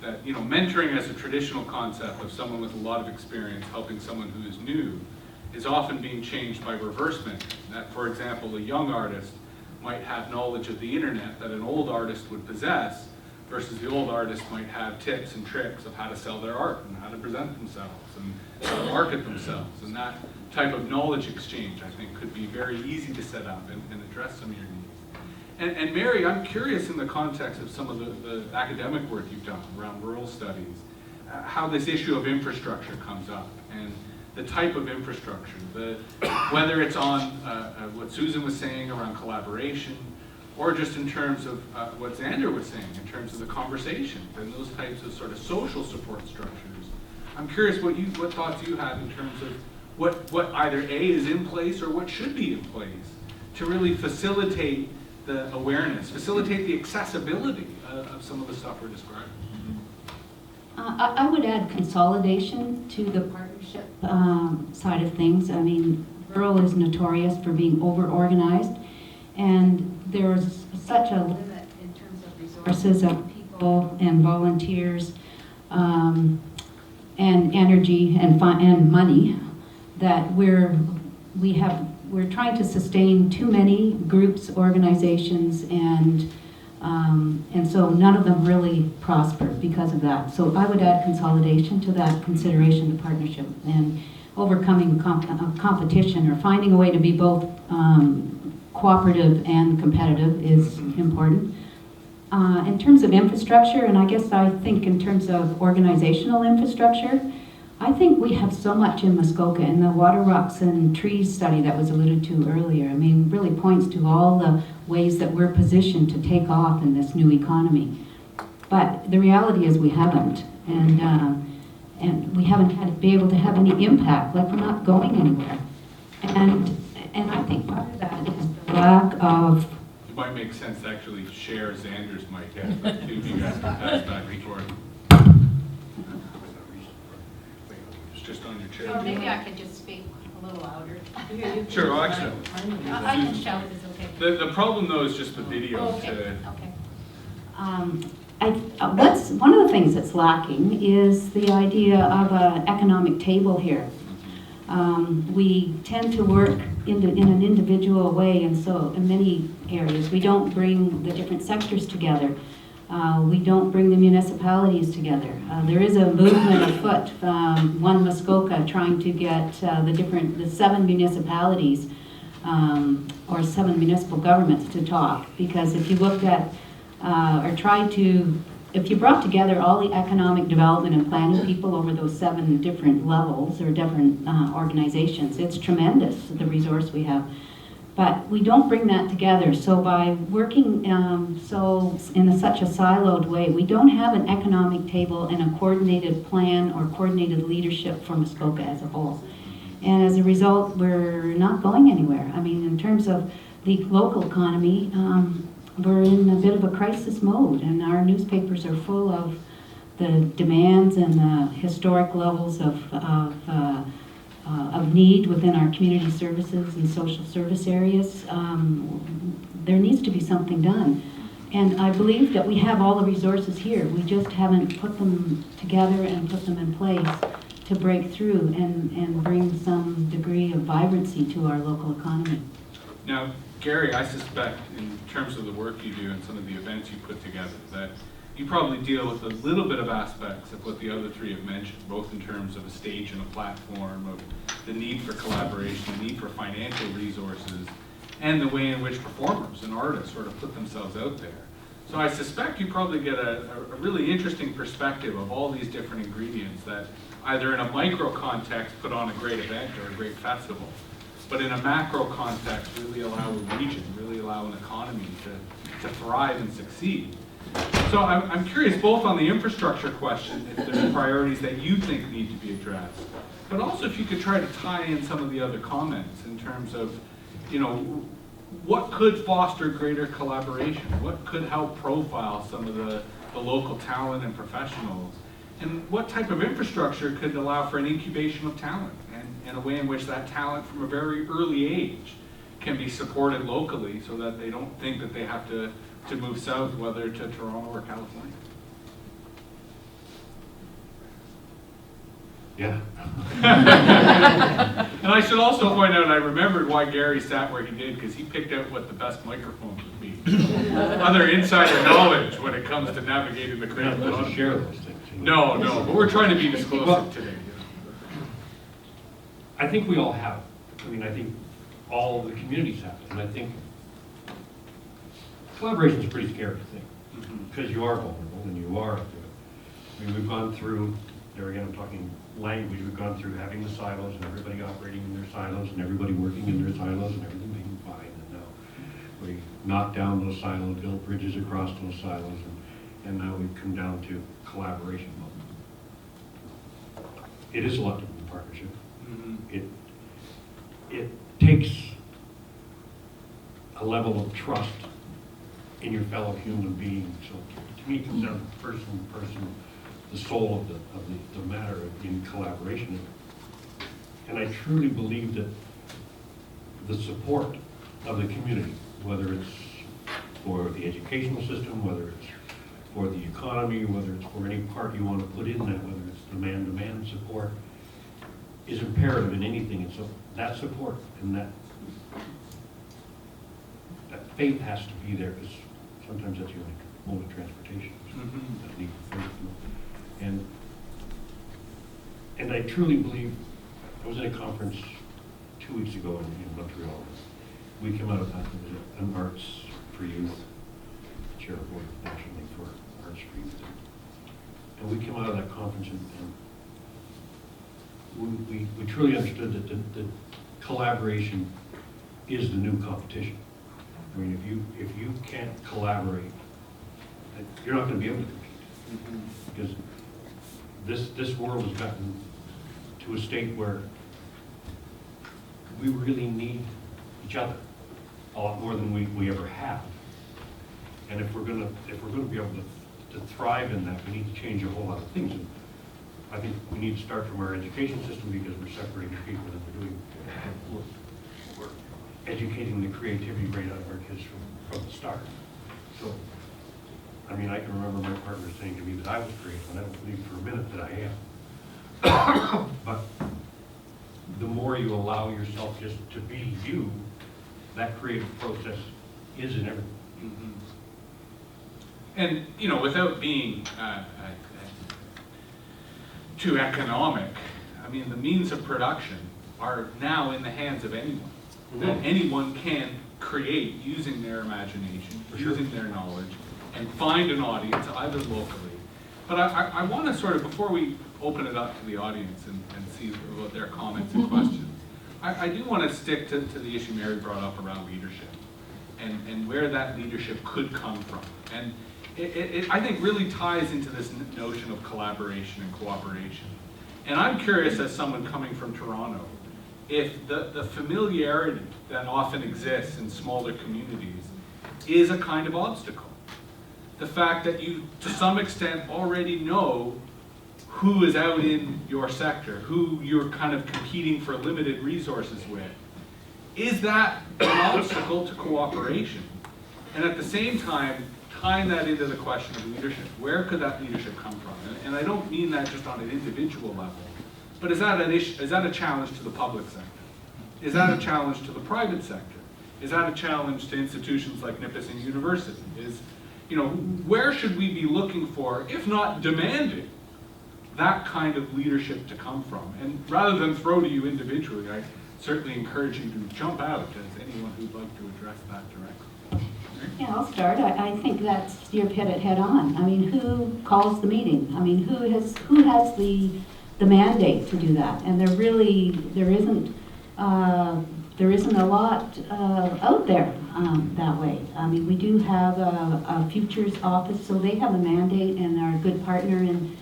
That, you know, mentoring as a traditional concept of someone with a lot of experience helping someone who is new is often being changed by reverse mentoring. That, for example, a young artist might have knowledge of the internet that an old artist would possess, versus the old artist might have tips and tricks of how to sell their art and how to present themselves and how to market themselves. And that type of knowledge exchange, I think, could be very easy to set up and address some of your needs. And Mary, I'm curious in the context of some of the academic work you've done around rural studies, how this issue of infrastructure comes up and the type of infrastructure, whether it's on what Susan was saying around collaboration, or just in terms of what Xander was saying, in terms of the conversation and those types of sort of social support structures. I'm curious what thoughts you have in terms of what either A is in place or what should be in place to really facilitate the awareness, facilitate the accessibility of some of the stuff we're describing. I would add consolidation to the partnership side of things. I mean, rural is notorious for being over-organized, and there's such a limit in terms of resources of people and volunteers and energy and money that we're trying to sustain too many groups, organizations, and so none of them really prosper because of that. So I would add consolidation to that consideration, the partnership, and overcoming competition or finding a way to be both cooperative and competitive is important. In terms of infrastructure, and I think in terms of organizational infrastructure, I think we have so much in Muskoka, and the water, rocks, and trees study that was alluded to earlier, I mean, really points to all the ways that we're positioned to take off in this new economy. But the reality is we haven't, and we haven't had to be able to have any impact, like we're not going anywhere. And I think part of that is the lack of... It might make sense to actually share Xander's mic, yes, but two of you guys can pass back and forth. It's just on your chair. Or maybe I could just speak a little louder. Sure, I'll actually. I can shout, it's okay. The problem though is just the video. Okay. One of the things that's lacking is the idea of an economic table here. We tend to work in an individual way, and so in many areas we don't bring the different sectors together. We don't bring the municipalities together. There is a movement afoot, One Muskoka, trying to get the 7 municipalities or 7 municipal governments to talk. Because if you looked at if you brought together all the economic development and planning people over those 7 different levels or different organizations, it's tremendous, the resource we have. But we don't bring that together. So by working in such a siloed way, we don't have an economic table and a coordinated plan or coordinated leadership for Muskoka as a whole. And as a result, we're not going anywhere. I mean, in terms of the local economy, we're in a bit of a crisis mode, and our newspapers are full of the demands and the historic levels of need within our community services and social service areas. There needs to be something done. And I believe that we have all the resources here. We just haven't put them together and put them in place to break through and bring some degree of vibrancy to our local economy. Now, Gary, I suspect in terms of the work you do and some of the events you put together, that you probably deal with a little bit of aspects of what the other 3 have mentioned, both in terms of a stage and a platform, of the need for collaboration, the need for financial resources, and the way in which performers and artists sort of put themselves out there. So I suspect you probably get a really interesting perspective of all these different ingredients that either in a micro context put on a great event or a great festival, but in a macro context, really allow a region, really allow an economy to thrive and succeed. So I'm curious both on the infrastructure question, if there's priorities that you think need to be addressed, but also if you could try to tie in some of the other comments in terms of, you know, what could foster greater collaboration? What could help profile some of the local talent and professionals? And what type of infrastructure could allow for an incubation of talent and a way in which that talent from a very early age can be supported locally so that they don't think that they have to move south, whether to Toronto or California? Yeah. And I should also point out, I remembered why Gary sat where he did, because he picked out what the best microphones would be. Other insider knowledge when it comes to navigating the Not creative let's economy. share those things. No, but we're trying to be disclosive today. I think we all have it. I mean, I think all the communities have it. And I think collaboration is a pretty scary thing because you are vulnerable and you are up to it. I mean, we've gone through, there again, I'm talking language, we've gone through having the silos and everybody operating in their silos and everybody working in their silos and everything being fine. And now we knock down those silos, build bridges across those silos, and now we've come down to collaboration mode. It is a lot to do with partnership. It takes a level of trust in your fellow human being. So to me, it comes down to person, the soul of the matter in collaboration. And I truly believe that the support of the community, whether it's for the educational system, whether it's for the economy, whether it's for any part you want to put in that, whether it's demand support, is imperative in anything. And so that support and that faith has to be there, because sometimes that's the only mode of transportation. That need for faith. And I truly believe, I was at a conference 2 weeks ago in Montreal. We came out of that, it was an Arts for Youth, chair of board nationally for Arts for Youth. And we came out of that conference and we truly understood that collaboration is the new competition. I mean, if you can't collaborate, you're not going to be able to compete. Because this world has gotten to a state where we really need each other a lot more than we ever have. And if we're going to be able to thrive in that, we need to change a whole lot of things. And I think we need to start from our education system, because we're separating people that we're doing. We're educating the creativity right out of our kids from the start. So, I mean, I can remember my partner saying to me that I was creative, and I don't believe for a minute that I am. But the more you allow yourself just to be you, that creative process is in everything. And, you know, without being too economic, I mean, the means of production are now in the hands of anyone. That anyone can create using their imagination, using their knowledge, and find an audience either locally. But I want to sort of, before we open it up to the audience and see what their comments and questions, I do want to stick to the issue Mary brought up around leadership and where that leadership could come from. And it I think really ties into this notion of collaboration and cooperation. And I'm curious, as someone coming from Toronto, if the familiarity that often exists in smaller communities is a kind of obstacle. The fact that you, to some extent, already know who is out in your sector, who you're kind of competing for limited resources with, is that an obstacle to cooperation? And at the same time, tying that into the question of leadership, where could that leadership come from? And I don't mean that just on an individual level, but is that a challenge to the public sector? Is that a challenge to the private sector? Is that a challenge to institutions like Nipissing University? You know, where should we be looking for, if not demanding, that kind of leadership to come from? And rather than throw to you individually, I certainly encourage you to jump out as anyone who'd like to address that directly. Yeah, I'll start. I think that's, you've hit it head on. I mean, who calls the meeting? I mean, who has the mandate to do that? And there isn't there isn't a lot out there that way. I mean, we do have a futures office, so they have a mandate and are a good partner in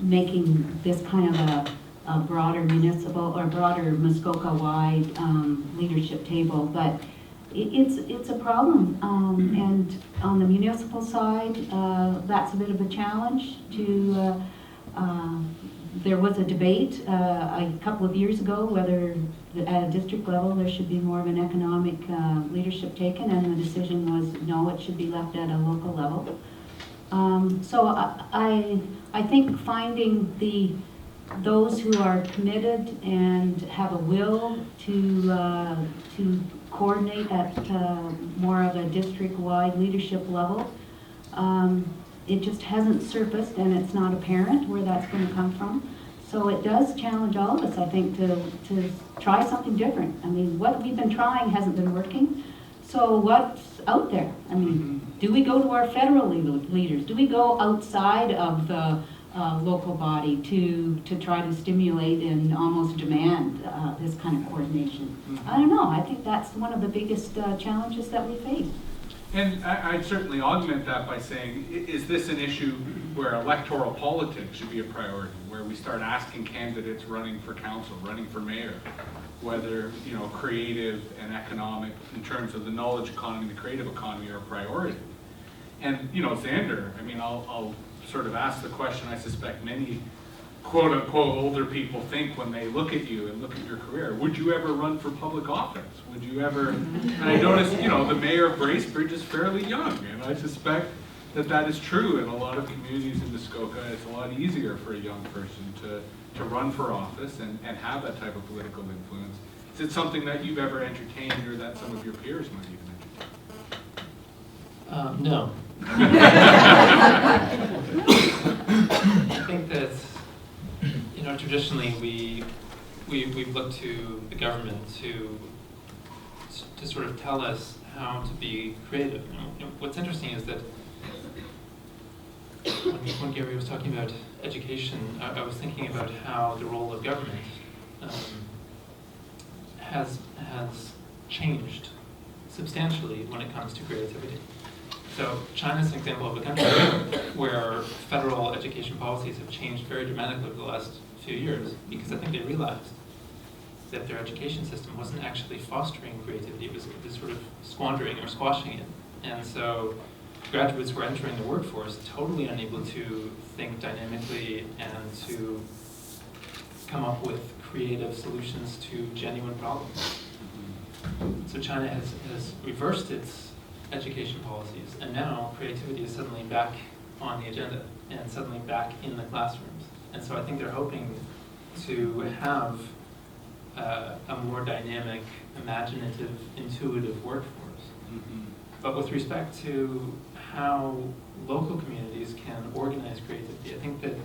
making this kind of a broader municipal or broader Muskoka-wide leadership table, but it's a problem. And on the municipal side, that's a bit of a challenge to, there was a debate a couple of years ago whether at a district level there should be more of an economic leadership taken, and the decision was no, it should be left at a local level. So I think finding those who are committed and have a will to coordinate at more of a district-wide leadership level, it just hasn't surfaced, and it's not apparent where that's going to come from. So it does challenge all of us, I think, to try something different. I mean, what we've been trying hasn't been working. So what's out there? I mean, do we go to our federal leaders? Do we go outside of the local body to try to stimulate and almost demand this kind of coordination? I don't know. I think that's one of the biggest challenges that we face. And I'd certainly augment that by saying, is this an issue where electoral politics should be a priority, where we start asking candidates running for council, running for mayor, whether, you know, creative and economic, in terms of the knowledge economy, the creative economy, are a priority? And, you know, Xander, I mean, I'll sort of ask the question I suspect many quote-unquote older people think when they look at you and look at your career. Would you ever run for public office? Would you ever? And I noticed, you know, the mayor of Bracebridge is fairly young, and I suspect that is true in a lot of communities in Muskoka. It's a lot easier for a young person to run for office and have that type of political influence. Is it something that you've ever entertained, or that some of your peers might even entertain? No. I think that, you know, traditionally we've looked to the government to sort of tell us how to be creative. You know, what's interesting is that when Gary was talking about education, I was thinking about how the role of government has changed substantially when it comes to creativity. So China's an example of a country where federal education policies have changed very dramatically over the last few years, because I think they realized that their education system wasn't actually fostering creativity, it was sort of squandering or squashing it. And so graduates were entering the workforce totally unable to think dynamically and to come up with creative solutions to genuine problems. So China has reversed its education policies, and now creativity is suddenly back on the agenda and suddenly back in the classrooms. And so I think they're hoping to have a more dynamic, imaginative, intuitive workforce. But with respect to how local communities can organize creativity, I think that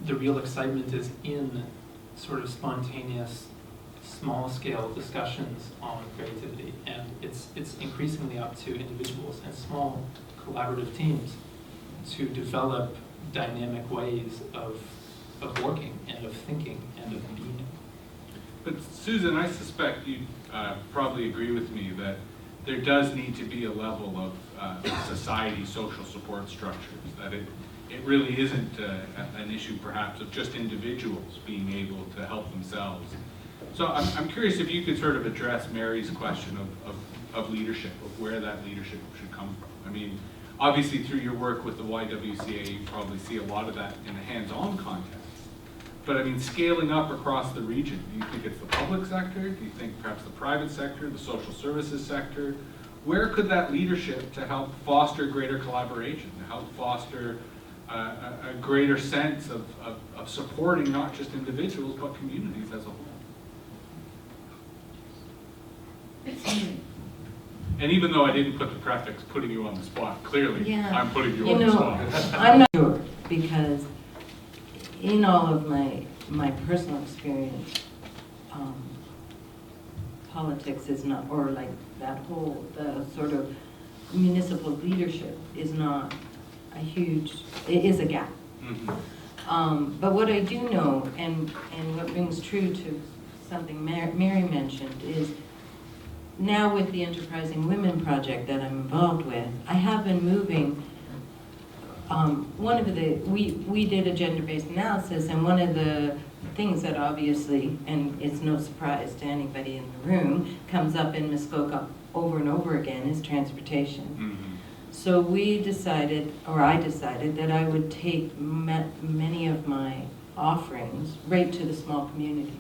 the real excitement is in sort of spontaneous, small-scale discussions on creativity, and it's increasingly up to individuals and small collaborative teams to develop dynamic ways of working and of thinking and of being. But Susan, I suspect you probably agree with me that there does need to be a level of society social support structures, that it really isn't an issue perhaps of just individuals being able to help themselves. So I'm curious if you could sort of address Mary's question of leadership, of where that leadership should come from. I mean, obviously through your work with the YWCA, you probably see a lot of that in a hands-on context. But I mean, scaling up across the region, do you think it's the public sector? Do you think perhaps the private sector, the social services sector? Where could that leadership to help foster greater collaboration, to help foster a greater sense of supporting not just individuals, but communities as a whole? And even though I didn't put the prefix putting you on the spot, clearly Yeah. I'm putting you on the spot. I'm not sure, because in all of my personal experience, politics is not, or like that whole, the sort of municipal leadership is not a huge, it is a gap. Mm-hmm. But what I do know, and what rings true to something Mary mentioned is, now with the Enterprising Women project that I'm involved with, I have been moving, we did a gender-based analysis, and one of the things that obviously, and it's no surprise to anybody in the room, comes up in Muskoka over and over again is transportation. Mm-hmm. So we decided, or I decided, that I would take many of my offerings right to the small communities,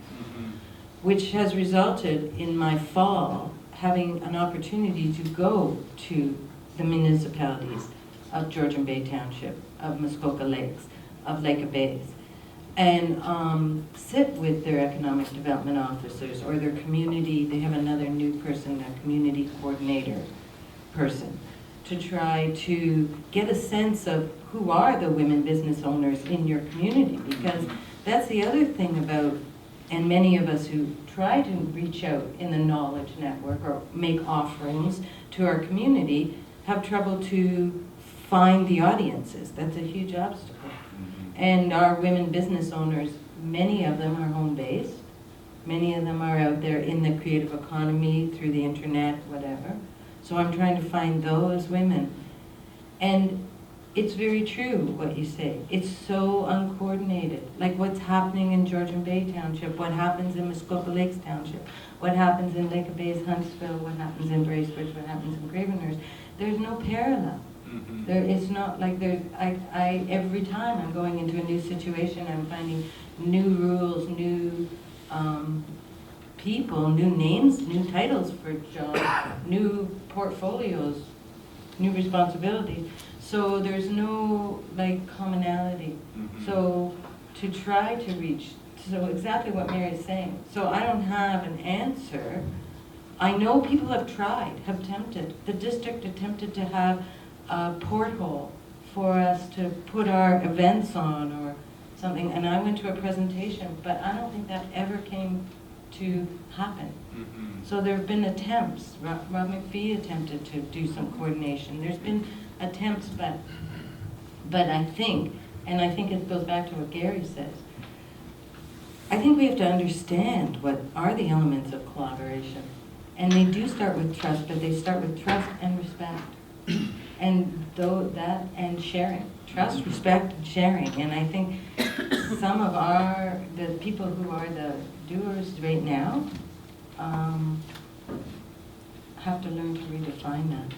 which has resulted in my fall having an opportunity to go to the municipalities of Georgian Bay Township, of Muskoka Lakes, of Lake Bays, and sit with their economic development officers or their community. They have another new person, a community coordinator person, to try to get a sense of who are the women business owners in your community, because that's the other thing about, and many of us who try to reach out in the knowledge network or make offerings to our community have trouble to find the audiences. That's a huge obstacle. And our women business owners, many of them are home-based. Many of them are out there in the creative economy, through the internet, whatever. So I'm trying to find those women. And it's very true what you say. It's so uncoordinated. Like what's happening in Georgian Bay Township, what happens in Muskoka Lakes Township, what happens in Lake Bays, Huntsville, what happens in Bracebridge, what happens in Convener. There's no parallel. There is not like there's, I every time I'm going into a new situation, I'm finding new rules, new people, new names, new titles for jobs, new portfolios, new responsibilities. So there's no like commonality. So to try to reach, so exactly what Mary is saying. So I don't have an answer. I know people have tried, have attempted. The district attempted to have a porthole for us to put our events on or something, and I went to a presentation, but I don't think that ever came to happen. So there have been attempts. Rob McPhee attempted to do some coordination. There's been attempts, but I think, and I think it goes back to what Gary says, I think we have to understand what are the elements of collaboration. And they do start with trust, but they start with trust and respect. And and sharing. Trust, respect, and sharing. And I think some of the people who are the doers right now have to learn to redefine that.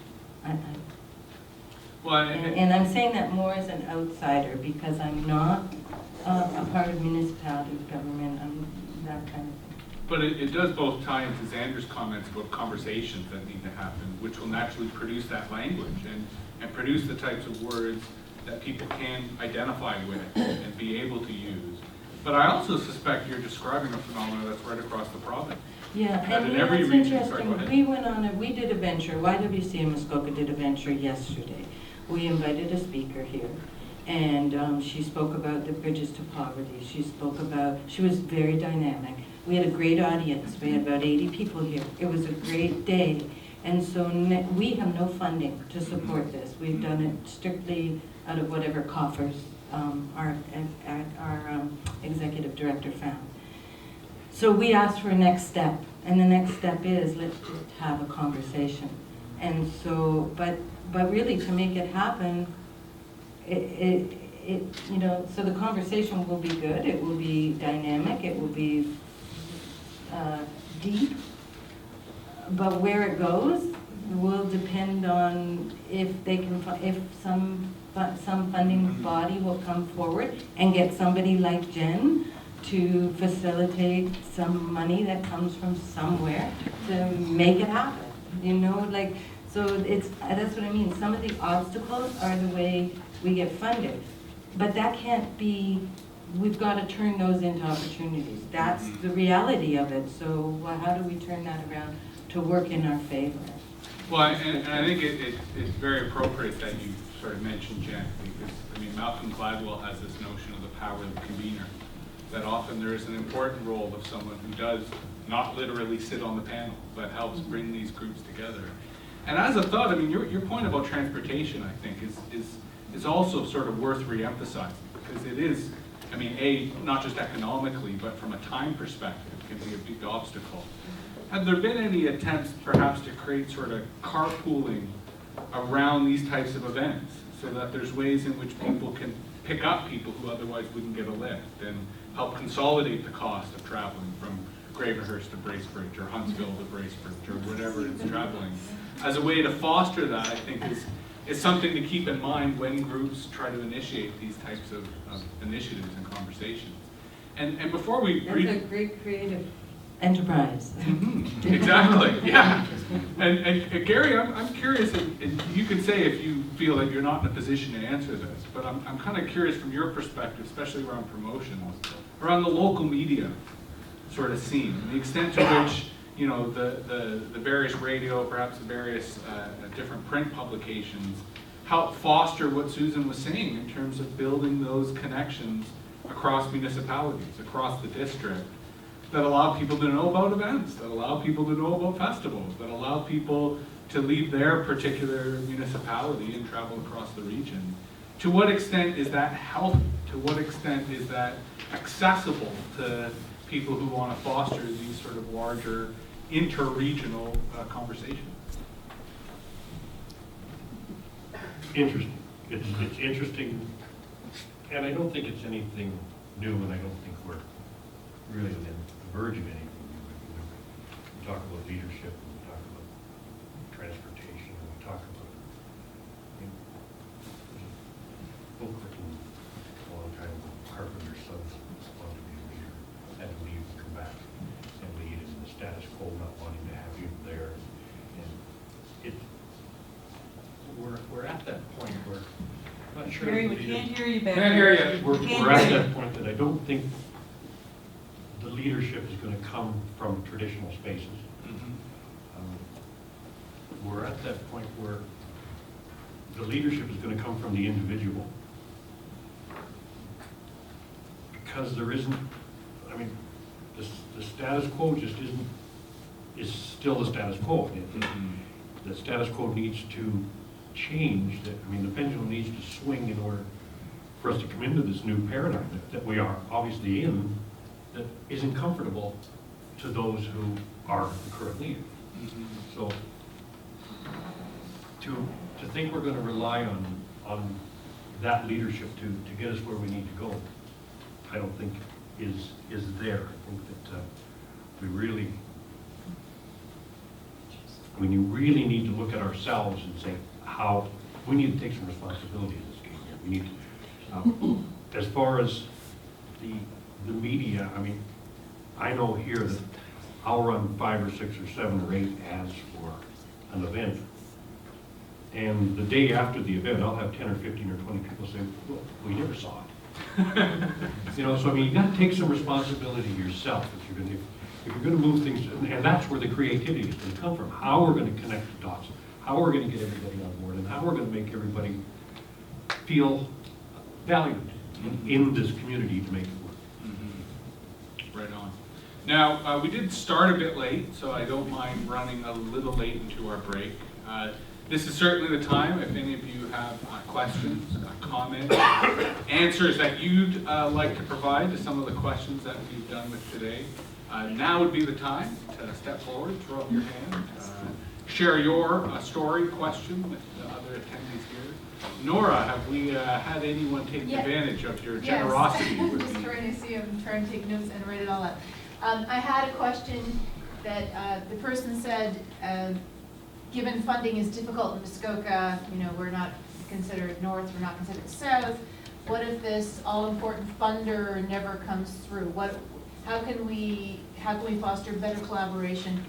And I'm saying that more as an outsider because I'm not a part of municipality government, I'm that kind of thing. But it does both tie into Xander's comments about conversations that need to happen, which will naturally produce that language and produce the types of words that people can identify with and be able to use. But I also suspect you're describing a phenomenon that's right across the province. Yeah, and in every that's region. interesting. We did a venture, YWC in Muskoka did a venture yesterday. We invited a speaker here, and she spoke about the bridges to poverty. She was very dynamic. We had a great audience. We had about 80 people here. It was a great day. And so we have no funding to support this. We've done it strictly out of whatever coffers our executive director found. So we asked for a next step. And the next step is let's just have a conversation. And so, but really to make it happen, so the conversation will be good. It will be dynamic. It will be deep, but where it goes will depend on if some funding body will come forward and get somebody like Jen to facilitate some money that comes from somewhere to make it happen. So that's what I mean. Some of the obstacles are the way we get funded, but that can't be. We've got to turn those into opportunities. That's the reality of it. So how do we turn that around to work in our favor? Well, and I think it's very appropriate that you sort of mentioned Jen, because Malcolm Gladwell has this notion of the power of the convener, that often there is an important role of someone who does not literally sit on the panel, but helps bring these groups together. And as a thought, your point about transportation, I think, is also sort of worth re-emphasizing, because it is, not just economically, but from a time perspective, can be a big obstacle. Have there been any attempts perhaps to create sort of carpooling around these types of events so that there's ways in which people can pick up people who otherwise wouldn't get a lift and help consolidate the cost of traveling from Gravenhurst to Bracebridge or Huntsville to Bracebridge or whatever it's traveling? As a way to foster that, I think is something to keep in mind when groups try to initiate these types of initiatives and conversations. And before we That's a great creative enterprise. Exactly, yeah. And Gary, I'm curious, and you can say if you feel that you're not in a position to answer this, but I'm kind of curious from your perspective, especially around promotions, around the local media sort of scene, and the extent to which, you know, the various radio, perhaps the various different print publications help foster what Susan was saying in terms of building those connections across municipalities, across the district, that allow people to know about events, that allow people to know about festivals, that allow people to leave their particular municipality and travel across the region. To what extent is that healthy? To what extent is that accessible to people who want to foster these sort of larger inter-regional conversations? Interesting. It's interesting, and I don't think it's anything new, and I don't think we're really on the verge of anything new. We talk about leadership, and we talk about transportation, and we talk about, there's a book written a long time ago, Carpenter's Sons wanted to be a leader, had to leave and come back and lead, and the status quo not wanting to have you there. And we're at that point where I'm not sure. Gary, we can't hear you back. Can't hear you. We're at that point that I don't think the leadership is going to come from traditional spaces. We're at that point where the leadership is going to come from the individual. Because there isn't, I mean, the status quo just is still the status quo. The status quo needs to change. I mean, the pendulum needs to swing in order for us to come into this new paradigm that we are obviously in, that isn't comfortable to those who are the current leader. So to think we're going to rely on that leadership to get us where we need to go, I don't think is there. I think that we really really need to look at ourselves and say how we need to take some responsibility in this game here. We need to, as far as the media, I mean, I know here that I'll run 5 or 6 or 7 or 8 ads for an event, and the day after the event, I'll have 10 or 15 or 20 people say, well, we never saw it. You know, so I mean, you got to take some responsibility yourself if you're going to move things, and that's where the creativity is going to come from. How we're going to connect the dots, how we're going to get everybody on board, and how we're going to make everybody feel valued in this community to make it work. Right on. Now, we did start a bit late, so I don't mind running a little late into our break. This is certainly the time, if any of you have questions, comments, answers that you'd like to provide to some of the questions that we've done with today. Now would be the time to step forward, throw up your hand, share your story, question with the other attendees here. Nora, have we had anyone take advantage of your generosity? Yes. Just trying to see, I'm trying to take notes and write it all up. I had a question that the person said, given funding is difficult in Muskoka, you know, we're not considered north, we're not considered south. What if this all-important funder never comes through? How can we foster better collaboration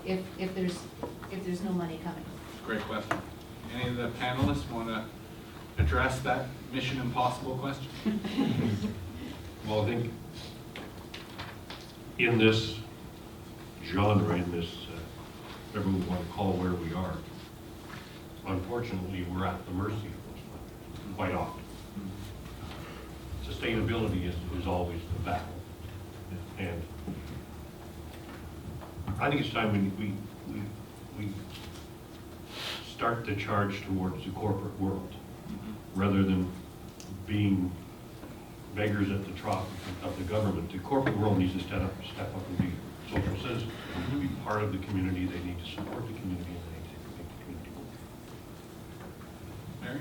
if there's no money coming? Great question. Any of the panelists want to address that Mission Impossible question? Well, I think in this genre, in this, whatever we want to call where we are, unfortunately, we're at the mercy of those funders quite often. Sustainability is always the battle. And I think it's time we start the charge towards the corporate world, rather than being beggars at the trough of the government. The corporate world needs to step up and be social citizens, to be part of the community. They need to support the community, and they need to make the community work. Mary?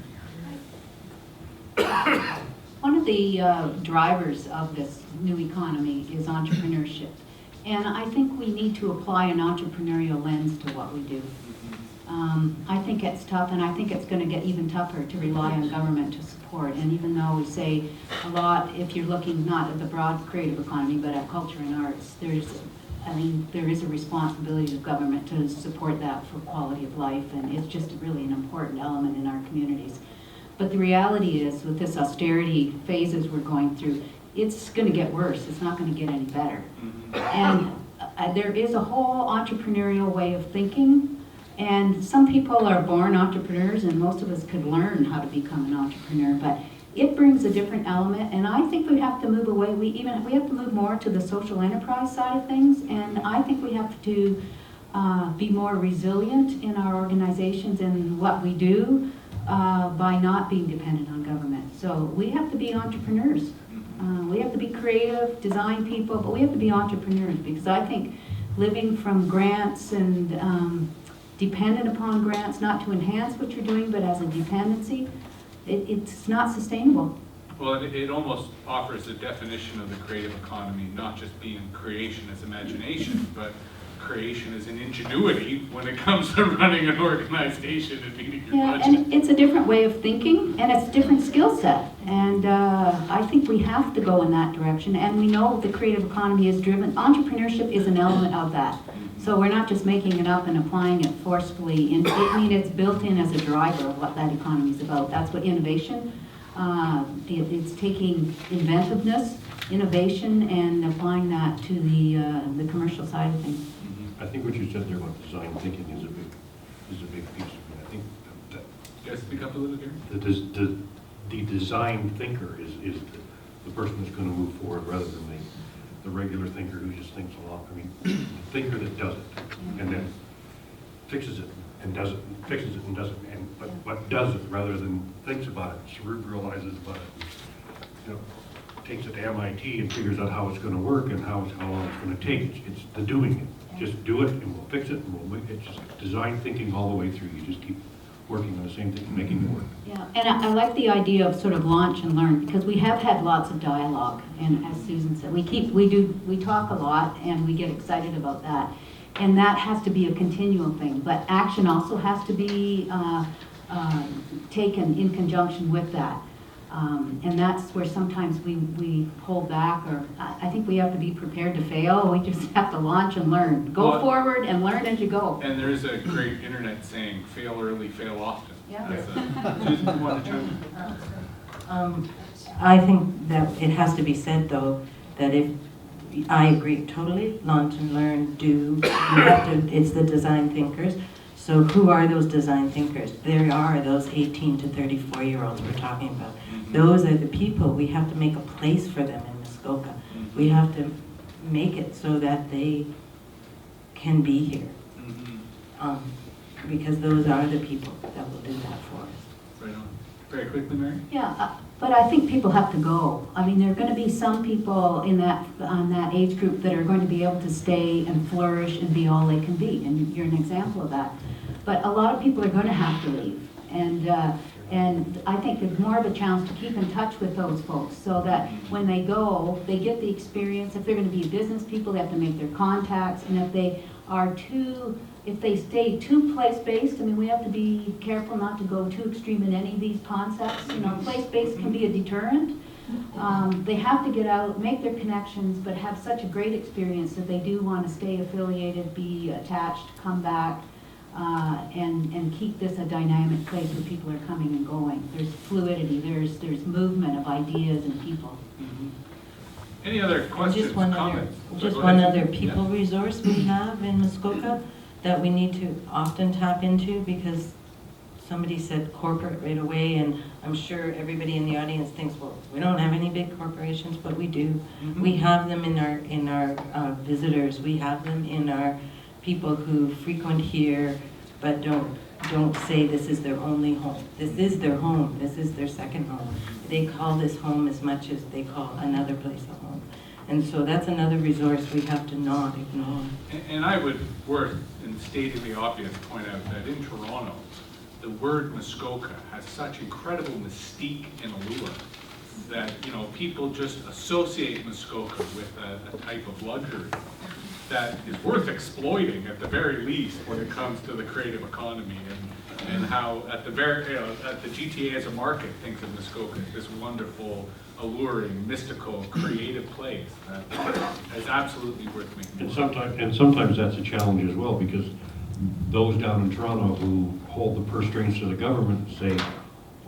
One of the drivers of this new economy is entrepreneurship. And I think we need to apply an entrepreneurial lens to what we do. I think it's tough, and I think it's going to get even tougher to rely on government to support. And even though we say a lot, if you're looking not at the broad creative economy, but at culture and arts, there is a responsibility of government to support that for quality of life, and it's just really an important element in our communities. But the reality is, with this austerity phases we're going through, it's going to get worse. It's not going to get any better. And there is a whole entrepreneurial way of thinking. And some people are born entrepreneurs, and most of us could learn how to become an entrepreneur, but it brings a different element, and I think we have to move away. We have to move more to the social enterprise side of things, and I think we have to be more resilient in our organizations and what we do by not being dependent on government. So we have to be entrepreneurs. We have to be creative, design people, but we have to be entrepreneurs, because I think living from grants and dependent upon grants, not to enhance what you're doing, but as a dependency, it's not sustainable. Well, it almost offers a definition of the creative economy, not just being creation as imagination, but creation as an ingenuity when it comes to running an organization and meeting your budget. And it's a different way of thinking, and it's a different skill set. And I think we have to go in that direction. And we know the creative economy is driven, entrepreneurship is an element of that. So we're not just making it up and applying it forcefully. It's built in as a driver of what that economy is about. That's what innovation, it's taking inventiveness, innovation, and applying that to the commercial side of things. I think what you said there about design thinking is a big piece of it. I think that You guys speak up a little here? the design thinker is the person that's going to move forward, rather than the regular thinker who just thinks along. I mean, the thinker that does it and then fixes it and does it, fixes it and does it, but does it rather than thinks about it, cerebralizes about it. You know, takes it to MIT and figures out how it's going to work and how long it's going to take. It's the doing it. Just do it and we'll fix it and we'll make it. Just design thinking all the way through. You just keep working on the same thing and making it work. Yeah, and I like the idea of sort of launch and learn, because we have had lots of dialogue, and as Susan said, we talk a lot and we get excited about that, and that has to be a continual thing, but action also has to be taken in conjunction with that. And that's where sometimes we hold back, or I think we have to be prepared to fail. We just have to launch and learn. Go forward and learn as you go. And there is a great internet saying, fail early, fail often. Yeah. Susan, you want to chime in? I think that it has to be said, though, that if, I agree totally, launch and learn, do, you have to, it's the design thinkers. So who are those design thinkers? There are those 18 to 34-year-olds we're talking about. Those are the people. We have to make a place for them in Muskoka. We have to make it so that they can be here. Because those are the people that will do that for us. Right on. Very quickly, Mary? Yeah, but I think people have to go. I mean, there are going to be some people in that age group that are going to be able to stay and flourish and be all they can be, and you're an example of that. But a lot of people are going to have to leave, and I think there's more of a challenge to keep in touch with those folks, so that when they go, they get the experience. If they're going to be business people, they have to make their contacts, and if they stay too place-based, I mean, we have to be careful not to go too extreme in any of these concepts. You know, place-based can be a deterrent. They have to get out, make their connections, but have such a great experience that they do want to stay affiliated, be attached, come back, and keep this a dynamic place where people are coming and going. There's fluidity, there's movement of ideas and people. Any other questions, comments? Just one other people resource we have in Muskoka that we need to often tap into, because somebody said corporate right away, and I'm sure everybody in the audience thinks, well, we don't have any big corporations, but we do. We have them in our visitors. We have them in our people who frequent here but don't don't say this is their only home. This is their home. This is their second home. They call this home as much as they call another place a home. And so that's another resource we have to not ignore. And I would, worth in stating the obvious, point out that in Toronto, the word Muskoka has such incredible mystique and allure that, you know, people just associate Muskoka with a type of luxury that is worth exploiting at the very least when it comes to the creative economy, and how at the very, you know, at the GTA as a market thinks of Muskoka as this wonderful, alluring, mystical, creative place that is absolutely worth making. And sometimes that's a challenge as well, because those down in Toronto who hold the purse strings to the government say,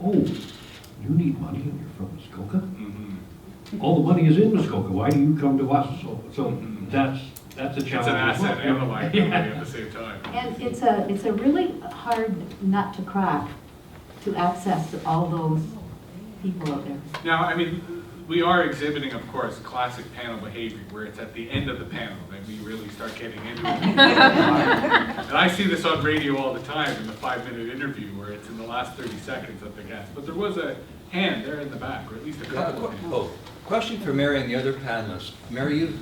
oh, you need money and you're from Muskoka? Mhm. All the money is in Muskoka, why do you come to us? So Mhm. that's a challenge. It's an as well. asset and a liability at the same time. And it's a really hard nut to crack to access all those people out there. Now, I mean, we are exhibiting, of course, classic panel behavior, where it's at the end of the panel that we really start getting into it. And I see this on radio all the time in the 5-minute interview, where it's in the last 30 seconds of the guest. But there was a hand there in the back, or at least a couple of hands. Question for Mary and the other panelists. Mary, you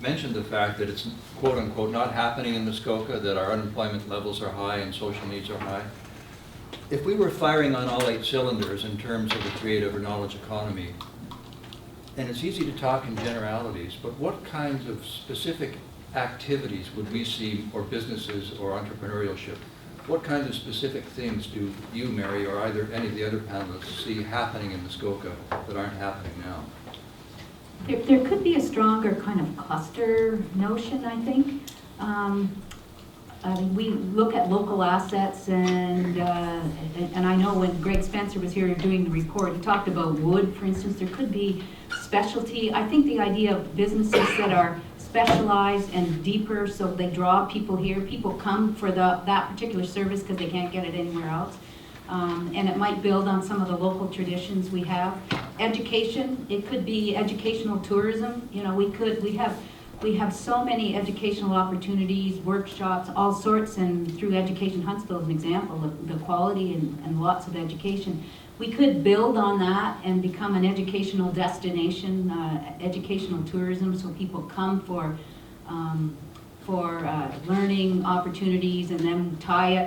mentioned the fact that it's quote-unquote not happening in Muskoka, that our unemployment levels are high and social needs are high. If we were firing on all 8 cylinders in terms of the creative or knowledge economy, and it's easy to talk in generalities, but what kinds of specific activities would we see, or businesses or entrepreneurship? What kinds of specific things do you, Mary, or either any of the other panelists see happening in Muskoka that aren't happening now? There could be a stronger kind of cluster notion, I think. I mean, we look at local assets, and I know when Greg Spencer was here doing the report, he talked about wood, for instance. There could be specialty. I think the idea of businesses that are specialized and deeper, so they draw people here. People come for that particular service because they can't get it anywhere else. And it might build on some of the local traditions we have. Education, it could be educational tourism. You know, we have so many educational opportunities, workshops, all sorts, and through Education Huntsville is an example of the quality and lots of education. We could build on that and become an educational destination, educational tourism, so people come for learning opportunities, and then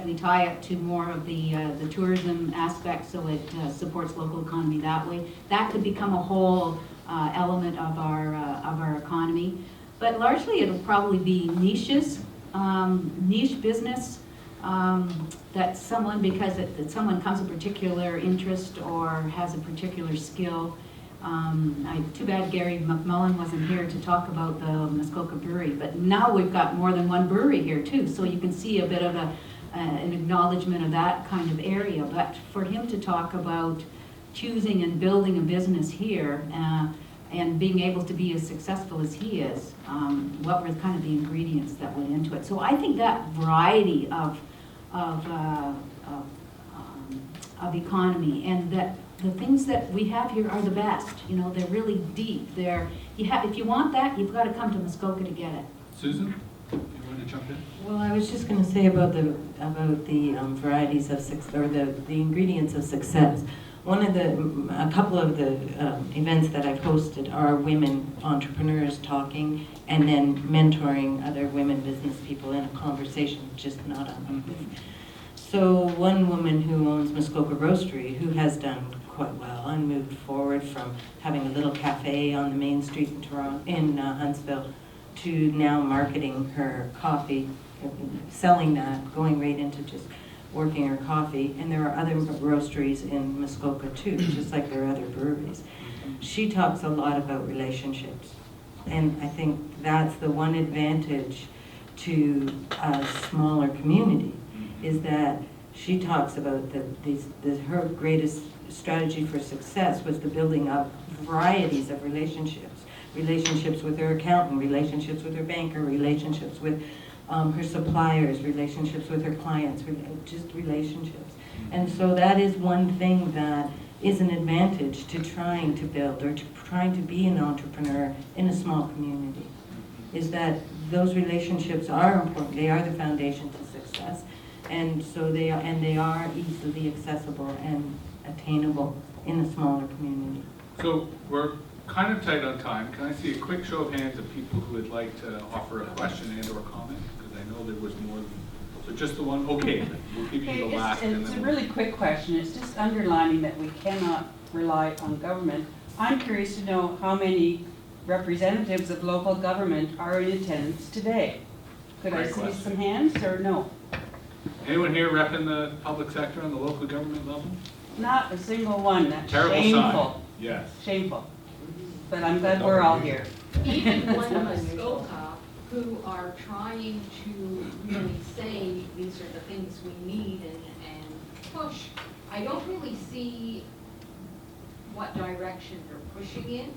we tie it to more of the tourism aspect, so it supports local economy that way. That could become a whole element of our economy. But largely it'll probably be niches, niche business, that someone, because that someone comes with a particular interest or has a particular skill. Too bad Gary McMullen wasn't here to talk about the Muskoka Brewery, but now we've got more than one brewery here too, so you can see a bit of an acknowledgement of that kind of area. But for him to talk about choosing and building a business here, and being able to be as successful as he is, what were kind of the ingredients that went into it. So I think that variety of economy, and that the things that we have here are the best. You know, they're really deep. If you want that, you've got to come to Muskoka to get it. Susan, you want to jump in? Well, I was just going to say about the varieties of success, or the ingredients of success. A couple of the events that I've hosted are women entrepreneurs talking, and then mentoring other women business people in a conversation, just not on a booth. So one woman who owns Muskoka Roastery, who has done quite well and moved forward from having a little cafe on the main street in Huntsville to now marketing her coffee, selling that, going right into just working her coffee. And there are other roasteries in Muskoka too, just like there are other breweries. She talks a lot about relationships, and I think that's the one advantage to a smaller community, is that she talks about her greatest strategy for success was the building up varieties of relationships with her accountant, relationships with her banker, relationships with her suppliers, relationships with her clients, just relationships. And so that is one thing that is an advantage to trying to build, or to trying to be an entrepreneur in a small community, is that those relationships are important. They are the foundation to success. and so they are easily accessible and attainable in a smaller community. So we're kind of tight on time. Can I see a quick show of hands of people who would like to offer a question and or comment? Because I know there was more than, so just the one, okay, then we'll give you the last. and It's then a we'll- really quick question. It's just underlining that we cannot rely on government. I'm curious to know how many representatives of local government are in attendance today. Could I Great see question. some hands or no? Anyone here repping the public sector on the local government level? Not a single one. That's Terrible sign. shameful. Yes. Shameful. But I'm glad we're all here. Even one in Muskoka who are trying to really say these are the things we need and push. I don't really see what direction they're pushing in.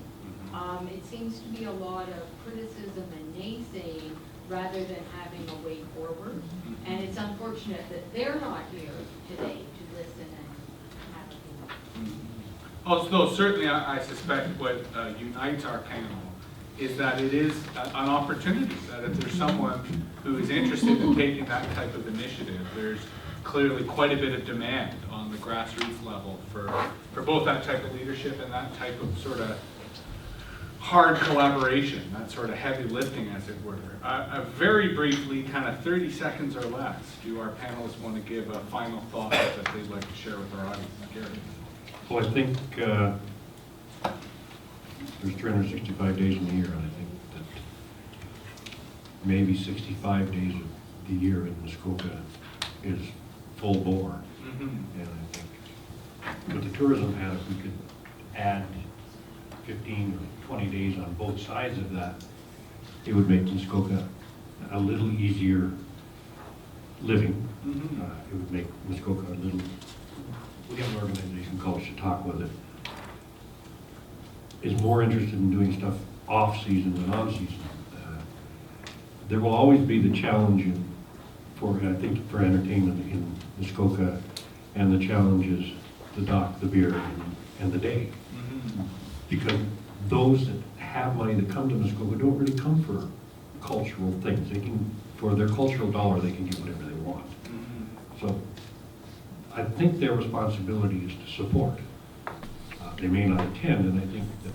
It seems to be a lot of criticism and naysaying rather than having a way forward. And it's unfortunate that they're not here today to listen and have a view. Also, certainly I suspect what unites our panel is that it is an opportunity, that if there's someone who is interested in taking that type of initiative, there's clearly quite a bit of demand on the grassroots level for both that type of leadership and that type of sort of hard collaboration, that sort of heavy lifting, as it were. Very briefly, kind of 30 seconds or less, do our panelists want to give a final thought that they'd like to share with our audience? Gary? Well, I think there's 365 days in a year, and I think that maybe 65 days of the year in Muskoka is full bore. And I think with the tourism hat, if we could add 15 or 20 days on both sides of that, it would make Muskoka a little easier living. It would make Muskoka a little, we have an organization called Chautauqua that is more interested in doing stuff off-season than on-season. There will always be the challenge I think, for entertainment in Muskoka, and the challenge is the dock, the beer, and the day. Because those that have money that come to Muskoka don't really come for cultural things. They can, for their cultural dollar, they can get whatever they want. So I think their responsibility is to support. They may not attend, and I think that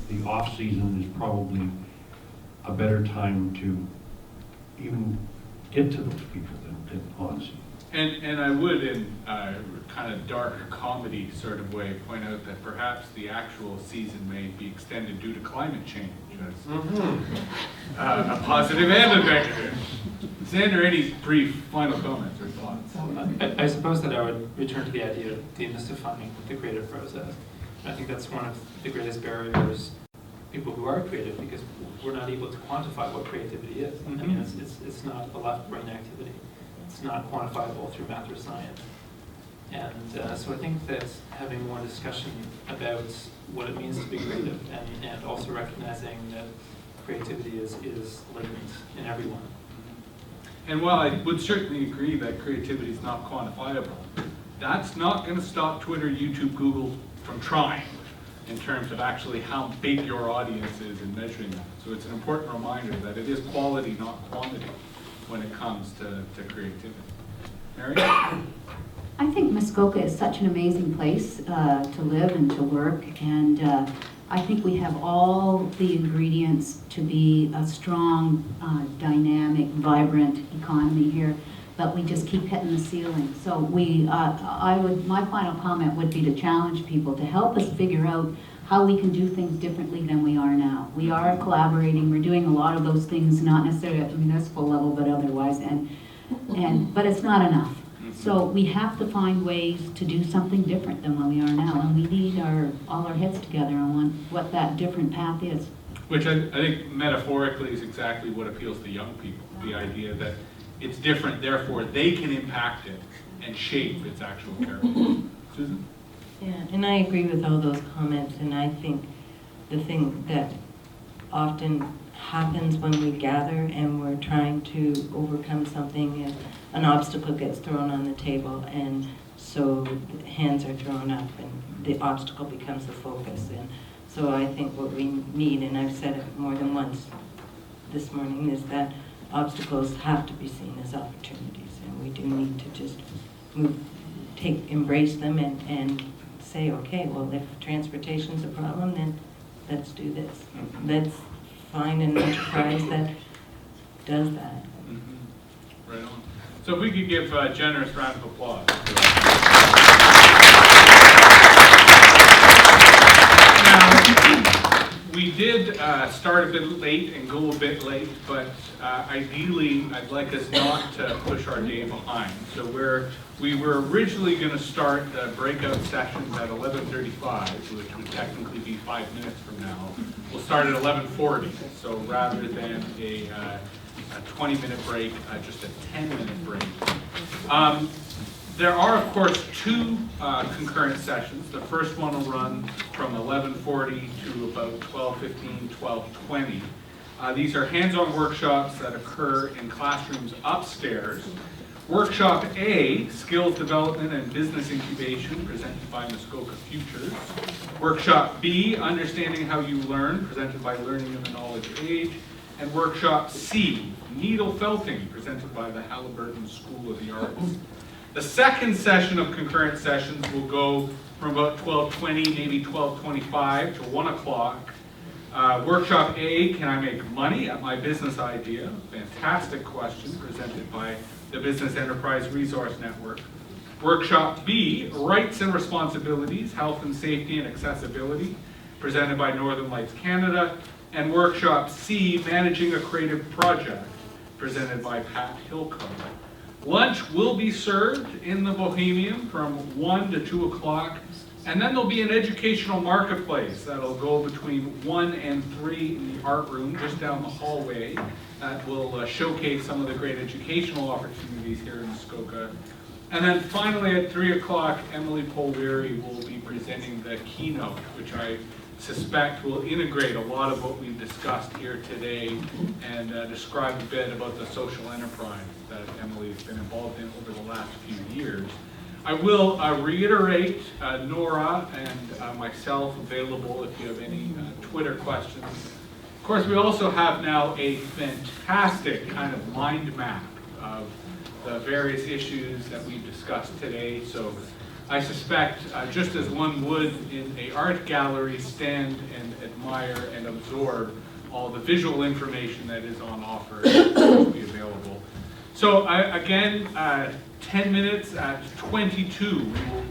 the off-season is probably a better time to even get to those people than on-season. And I would, in a kind of dark comedy sort of way, point out that perhaps the actual season may be extended due to climate change. As a positive and a negative. Xander, any brief final comments or thoughts? I suppose that I would return to the idea of demystifying the creative process. I think that's one of the greatest barriers people who are creative, because we're not able to quantify what creativity is. I mean, it's not a left brain activity. It's not quantifiable through math or science. And so I think that having more discussion about what it means to be creative, and also recognizing that creativity is latent in everyone. And while I would certainly agree that creativity is not quantifiable, that's not going to stop Twitter, YouTube, Google from trying in terms of actually how big your audience is in measuring that. So it's an important reminder that it is quality, not quantity, when it comes to creativity. Mary? I think Muskoka is such an amazing place to live and to work, and I think we have all the ingredients to be a strong, dynamic, vibrant economy here, but we just keep hitting the ceiling. So my final comment would be to challenge people to help us figure out how we can do things differently than we are now. We are collaborating, we're doing a lot of those things, not necessarily at the municipal level, but otherwise, but it's not enough. So we have to find ways to do something different than what we are now, and we need all our heads together on what that different path is. Which I think metaphorically is exactly what appeals to young people, the idea that it's different, therefore they can impact it and shape its actual character. Susan? Yeah, and I agree with all those comments, and I think the thing that often happens when we gather and we're trying to overcome something, is an obstacle gets thrown on the table, and so hands are thrown up and the obstacle becomes the focus. And so I think what we need, and I've said it more than once this morning, is that obstacles have to be seen as opportunities. and we do need to just embrace them and say, okay, well, if transportation's a problem, then let's do this. Let's find an enterprise that does that. Right on. So if we could give a generous round of applause. Now, we did start a bit late and go a bit late, but ideally, I'd like us not to push our day behind. So we were originally going to start the breakout sessions at 11:35, which would technically be 5 minutes from now. We'll start at 11:40. So rather than a 20-minute break, just a 10-minute break. There are, of course, two concurrent sessions. The first one will run from 11:40 to about 12:15, 12:20. These are hands-on workshops that occur in classrooms upstairs. Workshop A, Skills Development and Business Incubation, presented by Muskoka Futures. Workshop B, Understanding How You Learn, presented by Learning in the Knowledge Age. And Workshop C, Needle Felting, presented by the Halliburton School of the Arts. The second session of concurrent sessions will go from about 12:20, maybe 12:25 to 1 o'clock. Workshop A, Can I Make Money at My Business Idea? Fantastic question, presented by the Business Enterprise Resource Network. Workshop B, Rights and Responsibilities, Health and Safety and Accessibility, presented by Northern Lights Canada. And Workshop C, Managing a Creative Project, presented by Pat Hilco. Lunch will be served in the Bohemian from 1 to 2 o'clock, and then there'll be an educational marketplace that'll go between 1 and 3 in the art room just down the hallway that will showcase some of the great educational opportunities here in Muskoka. And then finally at 3 o'clock, Emily Polvery will be presenting the keynote, which I suspect will integrate a lot of what we've discussed here today and describe a bit about the social enterprise that Emily has been involved in over the last few years. I will reiterate Nora and myself available if you have any Twitter questions. Of course, we also have now a fantastic kind of mind map of the various issues that we've discussed today. So I suspect, just as one would in an art gallery, stand and admire and absorb all the visual information that is on offer and will be available. So again, 10 minutes at 22, we will